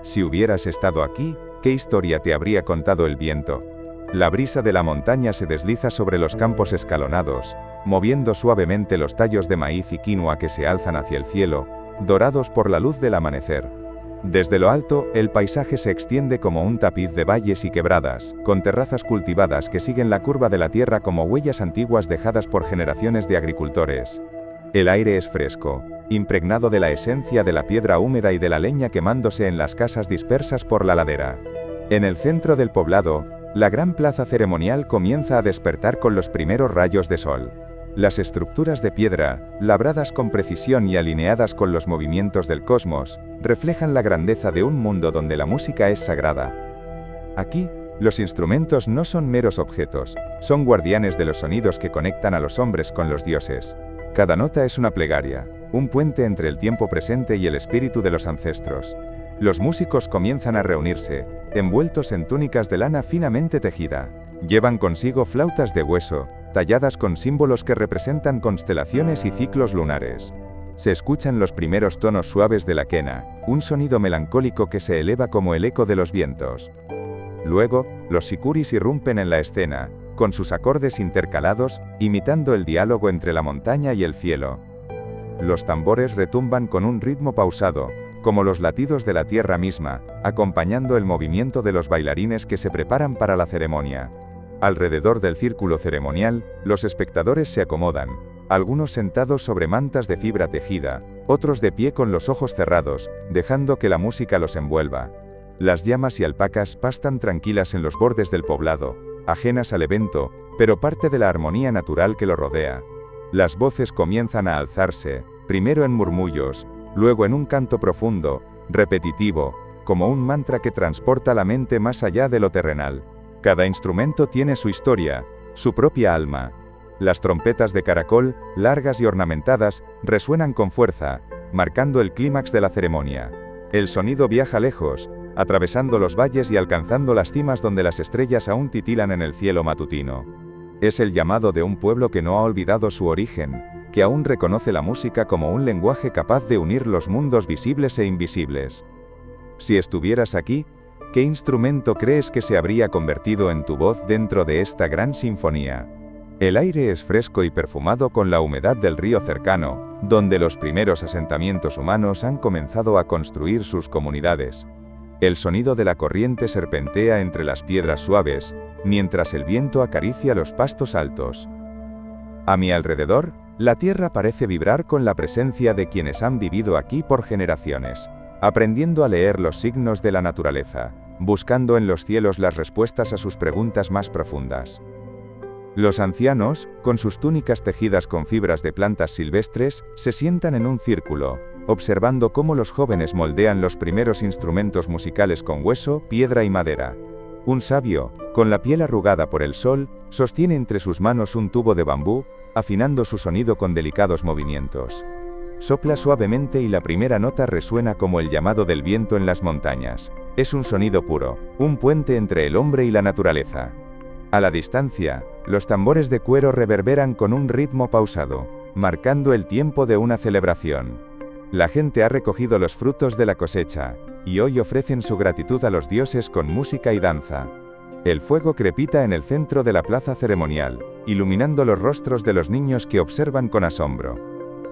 Si hubieras estado aquí, ¿qué historia te habría contado el viento? La brisa de la montaña se desliza sobre los campos escalonados, moviendo suavemente los tallos de maíz y quinoa que se alzan hacia el cielo, dorados por la luz del amanecer. Desde lo alto, el paisaje se extiende como un tapiz de valles y quebradas, con terrazas cultivadas que siguen la curva de la tierra como huellas antiguas dejadas por generaciones de agricultores. El aire es fresco, impregnado de la esencia de la piedra húmeda y de la leña quemándose en las casas dispersas por la ladera. En el centro del poblado, la gran plaza ceremonial comienza a despertar con los primeros rayos de sol. Las estructuras de piedra, labradas con precisión y alineadas con los movimientos del cosmos, reflejan la grandeza de un mundo donde la música es sagrada. Aquí, los instrumentos no son meros objetos, son guardianes de los sonidos que conectan a los hombres con los dioses. Cada nota es una plegaria, un puente entre el tiempo presente y el espíritu de los ancestros. Los músicos comienzan a reunirse, envueltos en túnicas de lana finamente tejida. Llevan consigo flautas de hueso, talladas con símbolos que representan constelaciones y ciclos lunares. Se escuchan los primeros tonos suaves de la quena, un sonido melancólico que se eleva como el eco de los vientos. Luego, los sicuris irrumpen en la escena, con sus acordes intercalados, imitando el diálogo entre la montaña y el cielo. Los tambores retumban con un ritmo pausado, como los latidos de la tierra misma, acompañando el movimiento de los bailarines que se preparan para la ceremonia. Alrededor del círculo ceremonial, los espectadores se acomodan, algunos sentados sobre mantas de fibra tejida, otros de pie con los ojos cerrados, dejando que la música los envuelva. Las llamas y alpacas pastan tranquilas en los bordes del poblado, ajenas al evento, pero parte de la armonía natural que lo rodea. Las voces comienzan a alzarse, primero en murmullos, luego en un canto profundo, repetitivo, como un mantra que transporta la mente más allá de lo terrenal. Cada instrumento tiene su historia, su propia alma. Las trompetas de caracol, largas y ornamentadas, resuenan con fuerza, marcando el clímax de la ceremonia. El sonido viaja lejos, atravesando los valles y alcanzando las cimas donde las estrellas aún titilan en el cielo matutino. Es el llamado de un pueblo que no ha olvidado su origen, que aún reconoce la música como un lenguaje capaz de unir los mundos visibles e invisibles. Si estuvieras aquí, ¿qué instrumento crees que se habría convertido en tu voz dentro de esta gran sinfonía? El aire es fresco y perfumado con la humedad del río cercano, donde los primeros asentamientos humanos han comenzado a construir sus comunidades. El sonido de la corriente serpentea entre las piedras suaves, mientras el viento acaricia los pastos altos. A mi alrededor, la tierra parece vibrar con la presencia de quienes han vivido aquí por generaciones, aprendiendo a leer los signos de la naturaleza, buscando en los cielos las respuestas a sus preguntas más profundas. Los ancianos, con sus túnicas tejidas con fibras de plantas silvestres, se sientan en un círculo, observando cómo los jóvenes moldean los primeros instrumentos musicales con hueso, piedra y madera. Un sabio, con la piel arrugada por el sol, sostiene entre sus manos un tubo de bambú, afinando su sonido con delicados movimientos. Sopla suavemente y la primera nota resuena como el llamado del viento en las montañas. Es un sonido puro, un puente entre el hombre y la naturaleza. A la distancia, los tambores de cuero reverberan con un ritmo pausado, marcando el tiempo de una celebración. La gente ha recogido los frutos de la cosecha, y hoy ofrecen su gratitud a los dioses con música y danza. El fuego crepita en el centro de la plaza ceremonial, iluminando los rostros de los niños que observan con asombro.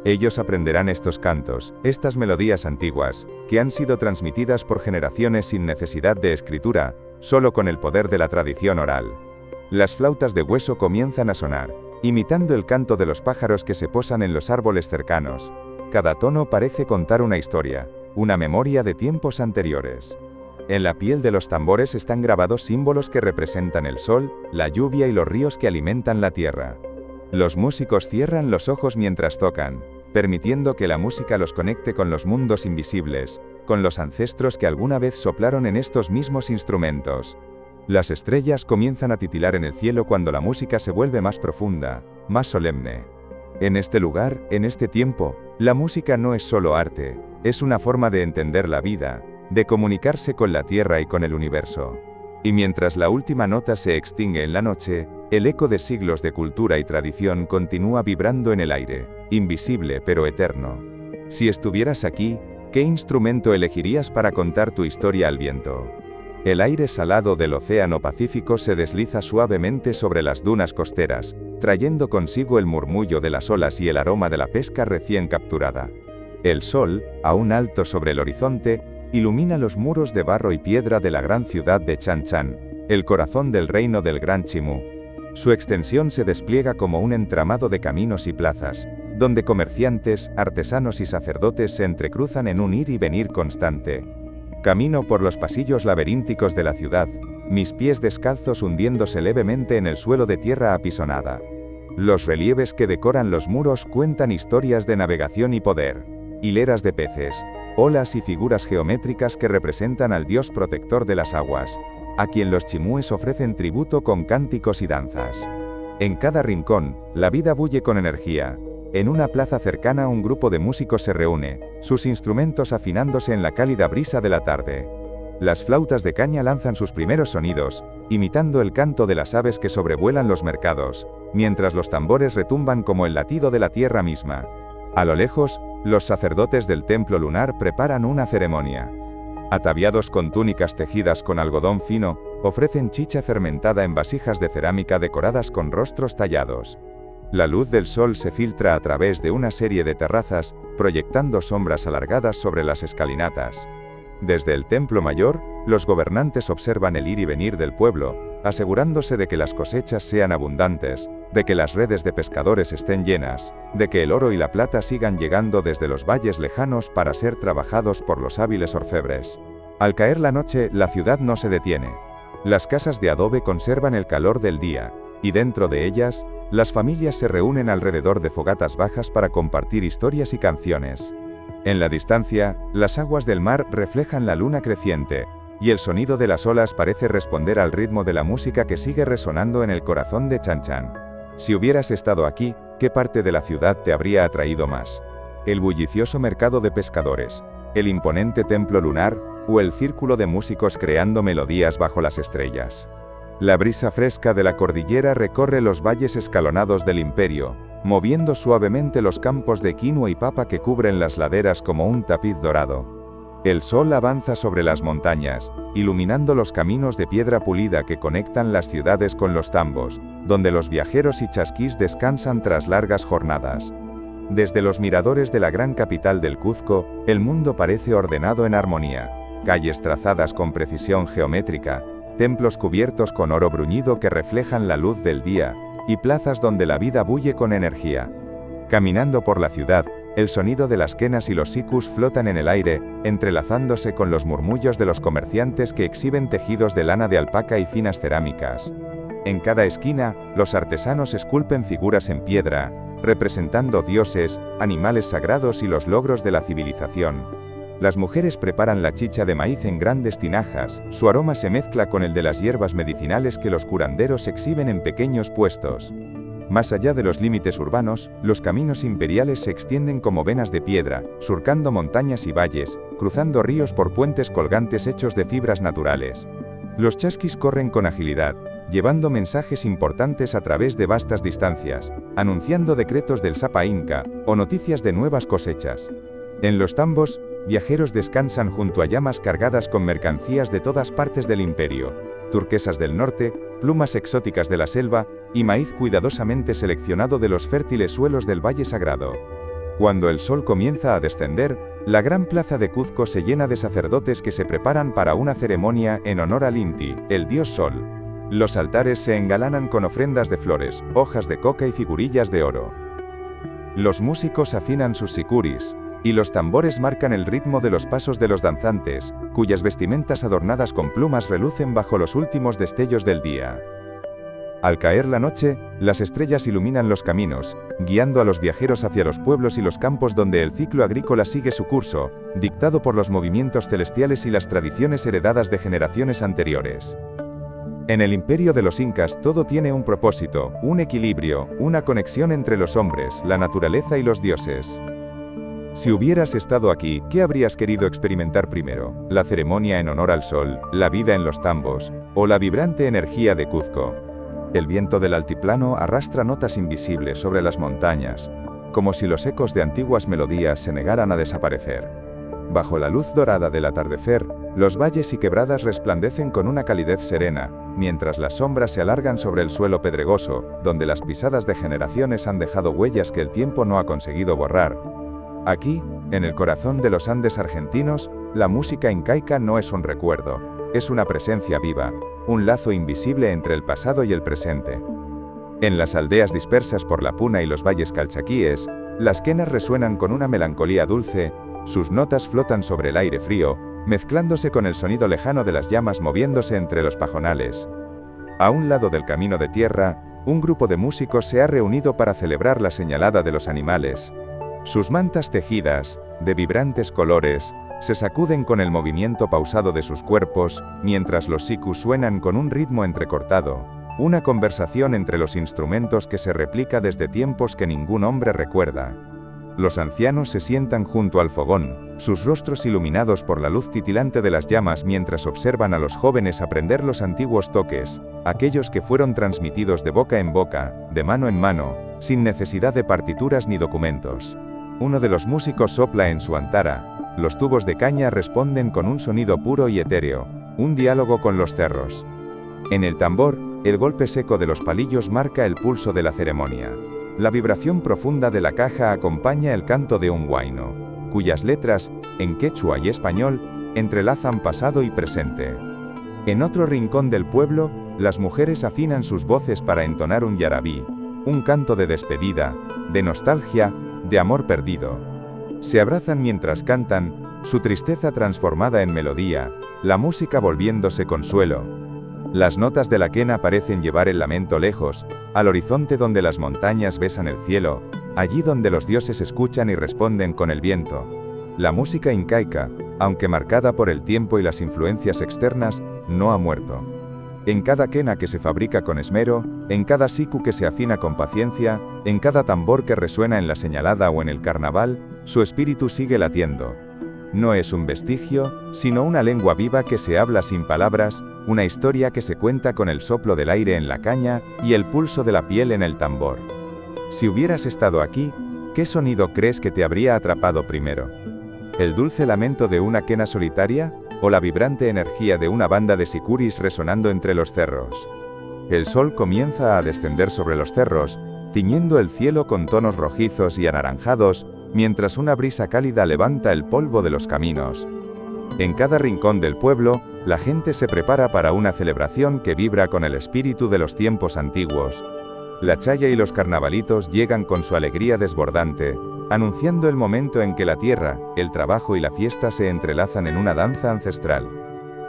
Ellos aprenderán estos cantos, estas melodías antiguas, que han sido transmitidas por generaciones sin necesidad de escritura, solo con el poder de la tradición oral. Las flautas de hueso comienzan a sonar, imitando el canto de los pájaros que se posan en los árboles cercanos. Cada tono parece contar una historia, una memoria de tiempos anteriores. En la piel de los tambores están grabados símbolos que representan el sol, la lluvia y los ríos que alimentan la tierra. Los músicos cierran los ojos mientras tocan, permitiendo que la música los conecte con los mundos invisibles, con los ancestros que alguna vez soplaron en estos mismos instrumentos. Las estrellas comienzan a titilar en el cielo cuando la música se vuelve más profunda, más solemne. En este lugar, en este tiempo, la música no es solo arte, es una forma de entender la vida, de comunicarse con la tierra y con el universo. Y mientras la última nota se extingue en la noche, el eco de siglos de cultura y tradición continúa vibrando en el aire, invisible pero eterno. Si estuvieras aquí, ¿qué instrumento elegirías para contar tu historia al viento? El aire salado del Océano Pacífico se desliza suavemente sobre las dunas costeras, trayendo consigo el murmullo de las olas y el aroma de la pesca recién capturada. El sol, aún alto sobre el horizonte, ilumina los muros de barro y piedra de la gran ciudad de Chan Chan, el corazón del reino del Gran Chimú. Su extensión se despliega como un entramado de caminos y plazas, donde comerciantes, artesanos y sacerdotes se entrecruzan en un ir y venir constante. Camino por los pasillos laberínticos de la ciudad, mis pies descalzos hundiéndose levemente en el suelo de tierra apisonada. Los relieves que decoran los muros cuentan historias de navegación y poder. Hileras de peces, olas y figuras geométricas que representan al dios protector de las aguas, a quien los chimúes ofrecen tributo con cánticos y danzas. En cada rincón, la vida bulle con energía. En una plaza cercana un grupo de músicos se reúne, sus instrumentos afinándose en la cálida brisa de la tarde. Las flautas de caña lanzan sus primeros sonidos, imitando el canto de las aves que sobrevuelan los mercados, mientras los tambores retumban como el latido de la tierra misma. A lo lejos, los sacerdotes del templo lunar preparan una ceremonia. Ataviados con túnicas tejidas con algodón fino, ofrecen chicha fermentada en vasijas de cerámica decoradas con rostros tallados. La luz del sol se filtra a través de una serie de terrazas, proyectando sombras alargadas sobre las escalinatas. Desde el templo mayor, los gobernantes observan el ir y venir del pueblo, asegurándose de que las cosechas sean abundantes, de que las redes de pescadores estén llenas, de que el oro y la plata sigan llegando desde los valles lejanos para ser trabajados por los hábiles orfebres. Al caer la noche, la ciudad no se detiene. Las casas de adobe conservan el calor del día, y dentro de ellas, las familias se reúnen alrededor de fogatas bajas para compartir historias y canciones. En la distancia, las aguas del mar reflejan la luna creciente, y el sonido de las olas parece responder al ritmo de la música que sigue resonando en el corazón de Chan Chan. Si hubieras estado aquí, ¿qué parte de la ciudad te habría atraído más? ¿El bullicioso mercado de pescadores, el imponente templo lunar, o el círculo de músicos creando melodías bajo las estrellas? La brisa fresca de la cordillera recorre los valles escalonados del imperio, moviendo suavemente los campos de quinoa y papa que cubren las laderas como un tapiz dorado. El sol avanza sobre las montañas, iluminando los caminos de piedra pulida que conectan las ciudades con los tambos, donde los viajeros y chasquís descansan tras largas jornadas. Desde los miradores de la gran capital del Cuzco, el mundo parece ordenado en armonía. Calles trazadas con precisión geométrica, templos cubiertos con oro bruñido que reflejan la luz del día, y plazas donde la vida bulle con energía. Caminando por la ciudad, el sonido de las quenas y los sikus flotan en el aire, entrelazándose con los murmullos de los comerciantes que exhiben tejidos de lana de alpaca y finas cerámicas. En cada esquina, los artesanos esculpen figuras en piedra, representando dioses, animales sagrados y los logros de la civilización. Las mujeres preparan la chicha de maíz en grandes tinajas, su aroma se mezcla con el de las hierbas medicinales que los curanderos exhiben en pequeños puestos. Más allá de los límites urbanos, los caminos imperiales se extienden como venas de piedra, surcando montañas y valles, cruzando ríos por puentes colgantes hechos de fibras naturales. Los chasquis corren con agilidad, llevando mensajes importantes a través de vastas distancias, anunciando decretos del Sapa Inca, o noticias de nuevas cosechas. En los tambos, viajeros descansan junto a llamas cargadas con mercancías de todas partes del imperio, turquesas del norte, plumas exóticas de la selva, y maíz cuidadosamente seleccionado de los fértiles suelos del Valle Sagrado. Cuando el sol comienza a descender, la gran plaza de Cuzco se llena de sacerdotes que se preparan para una ceremonia en honor al Inti, el dios sol. Los altares se engalanan con ofrendas de flores, hojas de coca y figurillas de oro. Los músicos afinan sus sikuris, y los tambores marcan el ritmo de los pasos de los danzantes, cuyas vestimentas adornadas con plumas relucen bajo los últimos destellos del día. Al caer la noche, las estrellas iluminan los caminos, guiando a los viajeros hacia los pueblos y los campos donde el ciclo agrícola sigue su curso, dictado por los movimientos celestiales y las tradiciones heredadas de generaciones anteriores. En el imperio de los incas todo tiene un propósito, un equilibrio, una conexión entre los hombres, la naturaleza y los dioses. Si hubieras estado aquí, ¿qué habrías querido experimentar primero? ¿La ceremonia en honor al sol, la vida en los tambos, o la vibrante energía de Cuzco? El viento del altiplano arrastra notas invisibles sobre las montañas, como si los ecos de antiguas melodías se negaran a desaparecer. Bajo la luz dorada del atardecer, los valles y quebradas resplandecen con una calidez serena, mientras las sombras se alargan sobre el suelo pedregoso, donde las pisadas de generaciones han dejado huellas que el tiempo no ha conseguido borrar. Aquí, en el corazón de los Andes argentinos, la música incaica no es un recuerdo, es una presencia viva, un lazo invisible entre el pasado y el presente. En las aldeas dispersas por la Puna y los valles calchaquíes, las quenas resuenan con una melancolía dulce, sus notas flotan sobre el aire frío, mezclándose con el sonido lejano de las llamas moviéndose entre los pajonales. A un lado del camino de tierra, un grupo de músicos se ha reunido para celebrar la señalada de los animales. Sus mantas tejidas, de vibrantes colores, se sacuden con el movimiento pausado de sus cuerpos, mientras los sikus suenan con un ritmo entrecortado, una conversación entre los instrumentos que se replica desde tiempos que ningún hombre recuerda. Los ancianos se sientan junto al fogón, sus rostros iluminados por la luz titilante de las llamas mientras observan a los jóvenes aprender los antiguos toques, aquellos que fueron transmitidos de boca en boca, de mano en mano, sin necesidad de partituras ni documentos. Uno de los músicos sopla en su antara, los tubos de caña responden con un sonido puro y etéreo, un diálogo con los cerros. En el tambor, el golpe seco de los palillos marca el pulso de la ceremonia. La vibración profunda de la caja acompaña el canto de un huayno, cuyas letras, en quechua y español, entrelazan pasado y presente. En otro rincón del pueblo, las mujeres afinan sus voces para entonar un yarabí, un canto de despedida, de nostalgia, de amor perdido. Se abrazan mientras cantan, su tristeza transformada en melodía, la música volviéndose consuelo. Las notas de la quena parecen llevar el lamento lejos, al horizonte donde las montañas besan el cielo, allí donde los dioses escuchan y responden con el viento. La música incaica, aunque marcada por el tiempo y las influencias externas, no ha muerto. En cada quena que se fabrica con esmero, en cada siku que se afina con paciencia, en cada tambor que resuena en la señalada o en el carnaval, su espíritu sigue latiendo. No es un vestigio, sino una lengua viva que se habla sin palabras, una historia que se cuenta con el soplo del aire en la caña y el pulso de la piel en el tambor. Si hubieras estado aquí, ¿qué sonido crees que te habría atrapado primero? ¿El dulce lamento de una quena solitaria? ¿O la vibrante energía de una banda de sicuris resonando entre los cerros? El sol comienza a descender sobre los cerros, tiñendo el cielo con tonos rojizos y anaranjados, mientras una brisa cálida levanta el polvo de los caminos. En cada rincón del pueblo, la gente se prepara para una celebración que vibra con el espíritu de los tiempos antiguos. La chaya y los carnavalitos llegan con su alegría desbordante, anunciando el momento en que la tierra, el trabajo y la fiesta se entrelazan en una danza ancestral.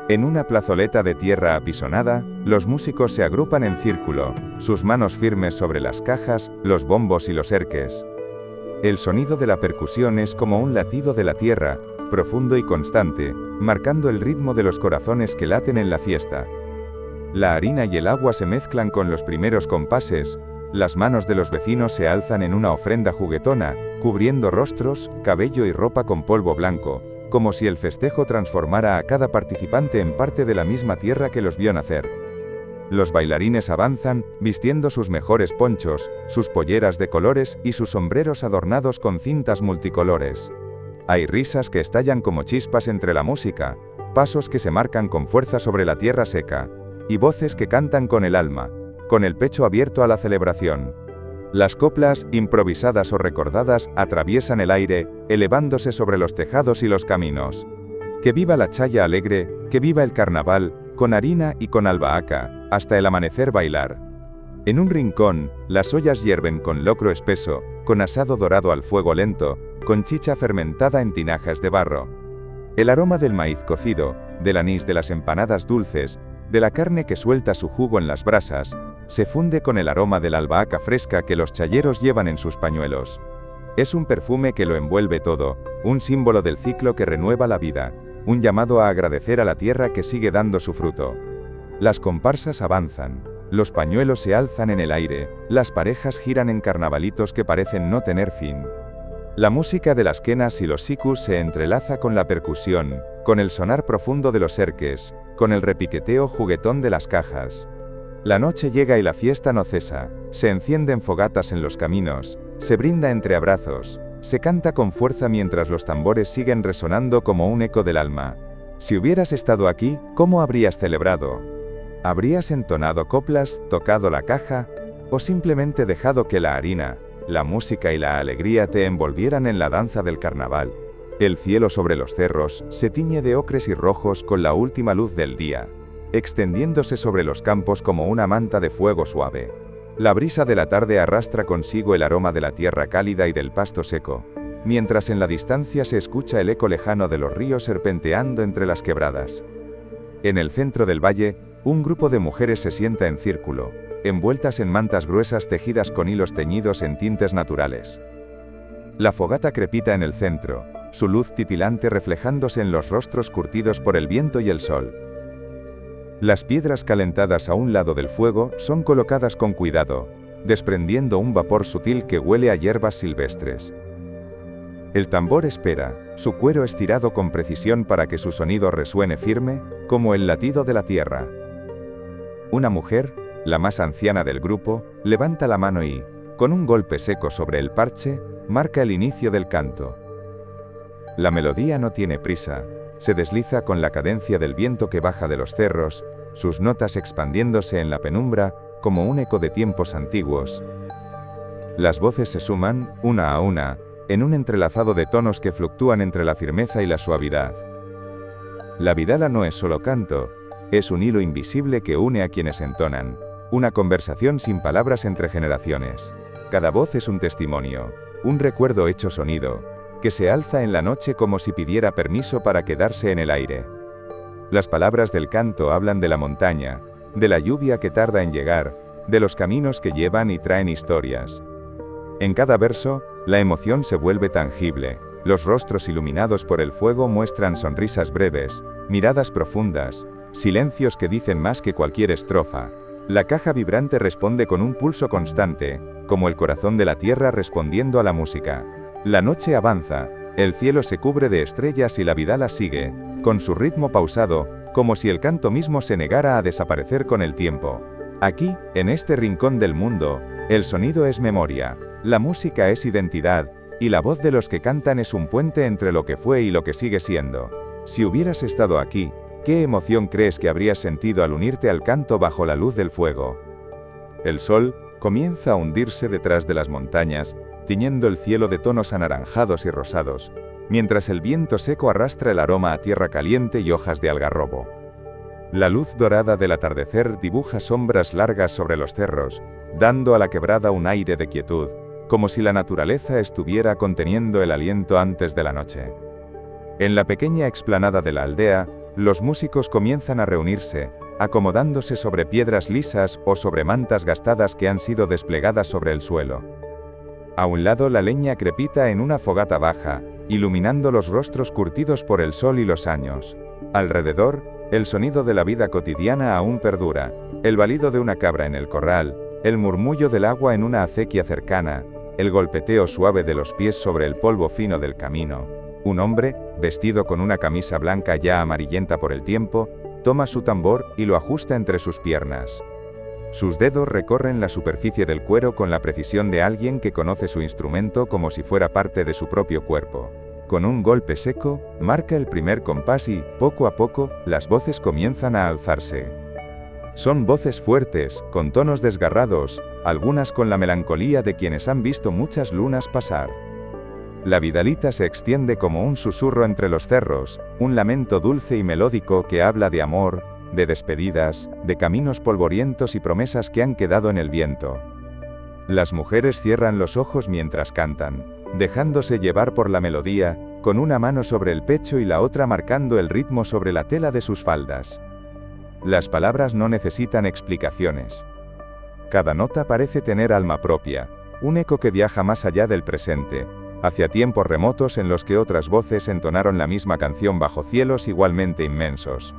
En una plazoleta de tierra apisonada, los músicos se agrupan en círculo, sus manos firmes sobre las cajas, los bombos y los erques. El sonido de la percusión es como un latido de la tierra, profundo y constante, marcando el ritmo de los corazones que laten en la fiesta. La harina y el agua se mezclan con los primeros compases, las manos de los vecinos se alzan en una ofrenda juguetona, cubriendo rostros, cabello y ropa con polvo blanco, como si el festejo transformara a cada participante en parte de la misma tierra que los vio nacer. Los bailarines avanzan, vistiendo sus mejores ponchos, sus polleras de colores y sus sombreros adornados con cintas multicolores. Hay risas que estallan como chispas entre la música, pasos que se marcan con fuerza sobre la tierra seca, y voces que cantan con el alma, con el pecho abierto a la celebración. Las coplas, improvisadas o recordadas, atraviesan el aire, elevándose sobre los tejados y los caminos. Que viva la chaya alegre, que viva el carnaval, con harina y con albahaca, hasta el amanecer bailar. En un rincón, las ollas hierven con locro espeso, con asado dorado al fuego lento, con chicha fermentada en tinajas de barro. El aroma del maíz cocido, del anís de las empanadas dulces, de la carne que suelta su jugo en las brasas, se funde con el aroma de la albahaca fresca que los chayeros llevan en sus pañuelos. Es un perfume que lo envuelve todo, un símbolo del ciclo que renueva la vida, un llamado a agradecer a la tierra que sigue dando su fruto. Las comparsas avanzan, los pañuelos se alzan en el aire, las parejas giran en carnavalitos que parecen no tener fin. La música de las quenas y los sikus se entrelaza con la percusión, con el sonar profundo de los erques, con el repiqueteo juguetón de las cajas. La noche llega y la fiesta no cesa, se encienden fogatas en los caminos, se brinda entre abrazos, se canta con fuerza mientras los tambores siguen resonando como un eco del alma. Si hubieras estado aquí, ¿cómo habrías celebrado? ¿Habrías entonado coplas, tocado la caja, o simplemente dejado que la harina, la música y la alegría te envolvieran en la danza del carnaval? El cielo sobre los cerros se tiñe de ocres y rojos con la última luz del día, extendiéndose sobre los campos como una manta de fuego suave. La brisa de la tarde arrastra consigo el aroma de la tierra cálida y del pasto seco, mientras en la distancia se escucha el eco lejano de los ríos serpenteando entre las quebradas. En el centro del valle, un grupo de mujeres se sienta en círculo, envueltas en mantas gruesas tejidas con hilos teñidos en tintes naturales. La fogata crepita en el centro, su luz titilante reflejándose en los rostros curtidos por el viento y el sol. Las piedras calentadas a un lado del fuego son colocadas con cuidado, desprendiendo un vapor sutil que huele a hierbas silvestres. El tambor espera, su cuero estirado con precisión para que su sonido resuene firme, como el latido de la tierra. Una mujer, la más anciana del grupo, levanta la mano y, con un golpe seco sobre el parche, marca el inicio del canto. La melodía no tiene prisa, se desliza con la cadencia del viento que baja de los cerros, sus notas expandiéndose en la penumbra, como un eco de tiempos antiguos. Las voces se suman, una a una, en un entrelazado de tonos que fluctúan entre la firmeza y la suavidad. La vidala no es solo canto, es un hilo invisible que une a quienes entonan, una conversación sin palabras entre generaciones. Cada voz es un testimonio, un recuerdo hecho sonido, que se alza en la noche como si pidiera permiso para quedarse en el aire. Las palabras del canto hablan de la montaña, de la lluvia que tarda en llegar, de los caminos que llevan y traen historias. En cada verso, la emoción se vuelve tangible, los rostros iluminados por el fuego muestran sonrisas breves, miradas profundas, Silencios que dicen más que cualquier estrofa. La caja vibrante responde con un pulso constante, como el corazón de la tierra respondiendo a la música. La noche avanza, el cielo se cubre de estrellas y la vida la sigue, con su ritmo pausado, como si el canto mismo se negara a desaparecer con el tiempo. Aquí, en este rincón del mundo, el sonido es memoria, la música es identidad, y la voz de los que cantan es un puente entre lo que fue y lo que sigue siendo. Si hubieras estado aquí, ¿qué emoción crees que habrías sentido al unirte al canto bajo la luz del fuego? El sol comienza a hundirse detrás de las montañas, tiñendo el cielo de tonos anaranjados y rosados, mientras el viento seco arrastra el aroma a tierra caliente y hojas de algarrobo. La luz dorada del atardecer dibuja sombras largas sobre los cerros, dando a la quebrada un aire de quietud, como si la naturaleza estuviera conteniendo el aliento antes de la noche. En la pequeña explanada de la aldea, los músicos comienzan a reunirse, acomodándose sobre piedras lisas o sobre mantas gastadas que han sido desplegadas sobre el suelo. A un lado la leña crepita en una fogata baja, iluminando los rostros curtidos por el sol y los años. Alrededor, el sonido de la vida cotidiana aún perdura, el balido de una cabra en el corral, el murmullo del agua en una acequia cercana, el golpeteo suave de los pies sobre el polvo fino del camino. Un hombre, vestido con una camisa blanca ya amarillenta por el tiempo, toma su tambor y lo ajusta entre sus piernas. Sus dedos recorren la superficie del cuero con la precisión de alguien que conoce su instrumento como si fuera parte de su propio cuerpo. Con un golpe seco, marca el primer compás y, poco a poco, las voces comienzan a alzarse. Son voces fuertes, con tonos desgarrados, algunas con la melancolía de quienes han visto muchas lunas pasar. La vidalita se extiende como un susurro entre los cerros, un lamento dulce y melódico que habla de amor, de despedidas, de caminos polvorientos y promesas que han quedado en el viento. Las mujeres cierran los ojos mientras cantan, dejándose llevar por la melodía, con una mano sobre el pecho y la otra marcando el ritmo sobre la tela de sus faldas. Las palabras no necesitan explicaciones. Cada nota parece tener alma propia, un eco que viaja más allá del presente, hacia tiempos remotos en los que otras voces entonaron la misma canción bajo cielos igualmente inmensos.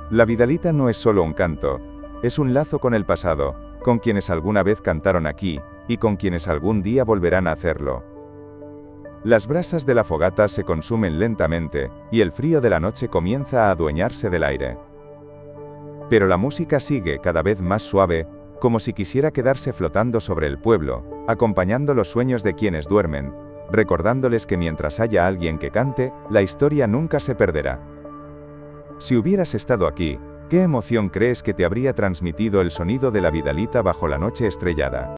La vidalita no es solo un canto, es un lazo con el pasado, con quienes alguna vez cantaron aquí, y con quienes algún día volverán a hacerlo. Las brasas de la fogata se consumen lentamente, y el frío de la noche comienza a adueñarse del aire. Pero la música sigue cada vez más suave, como si quisiera quedarse flotando sobre el pueblo, acompañando los sueños de quienes duermen, recordándoles que mientras haya alguien que cante, la historia nunca se perderá. Si hubieras estado aquí, ¿qué emoción crees que te habría transmitido el sonido de la vidalita bajo la noche estrellada?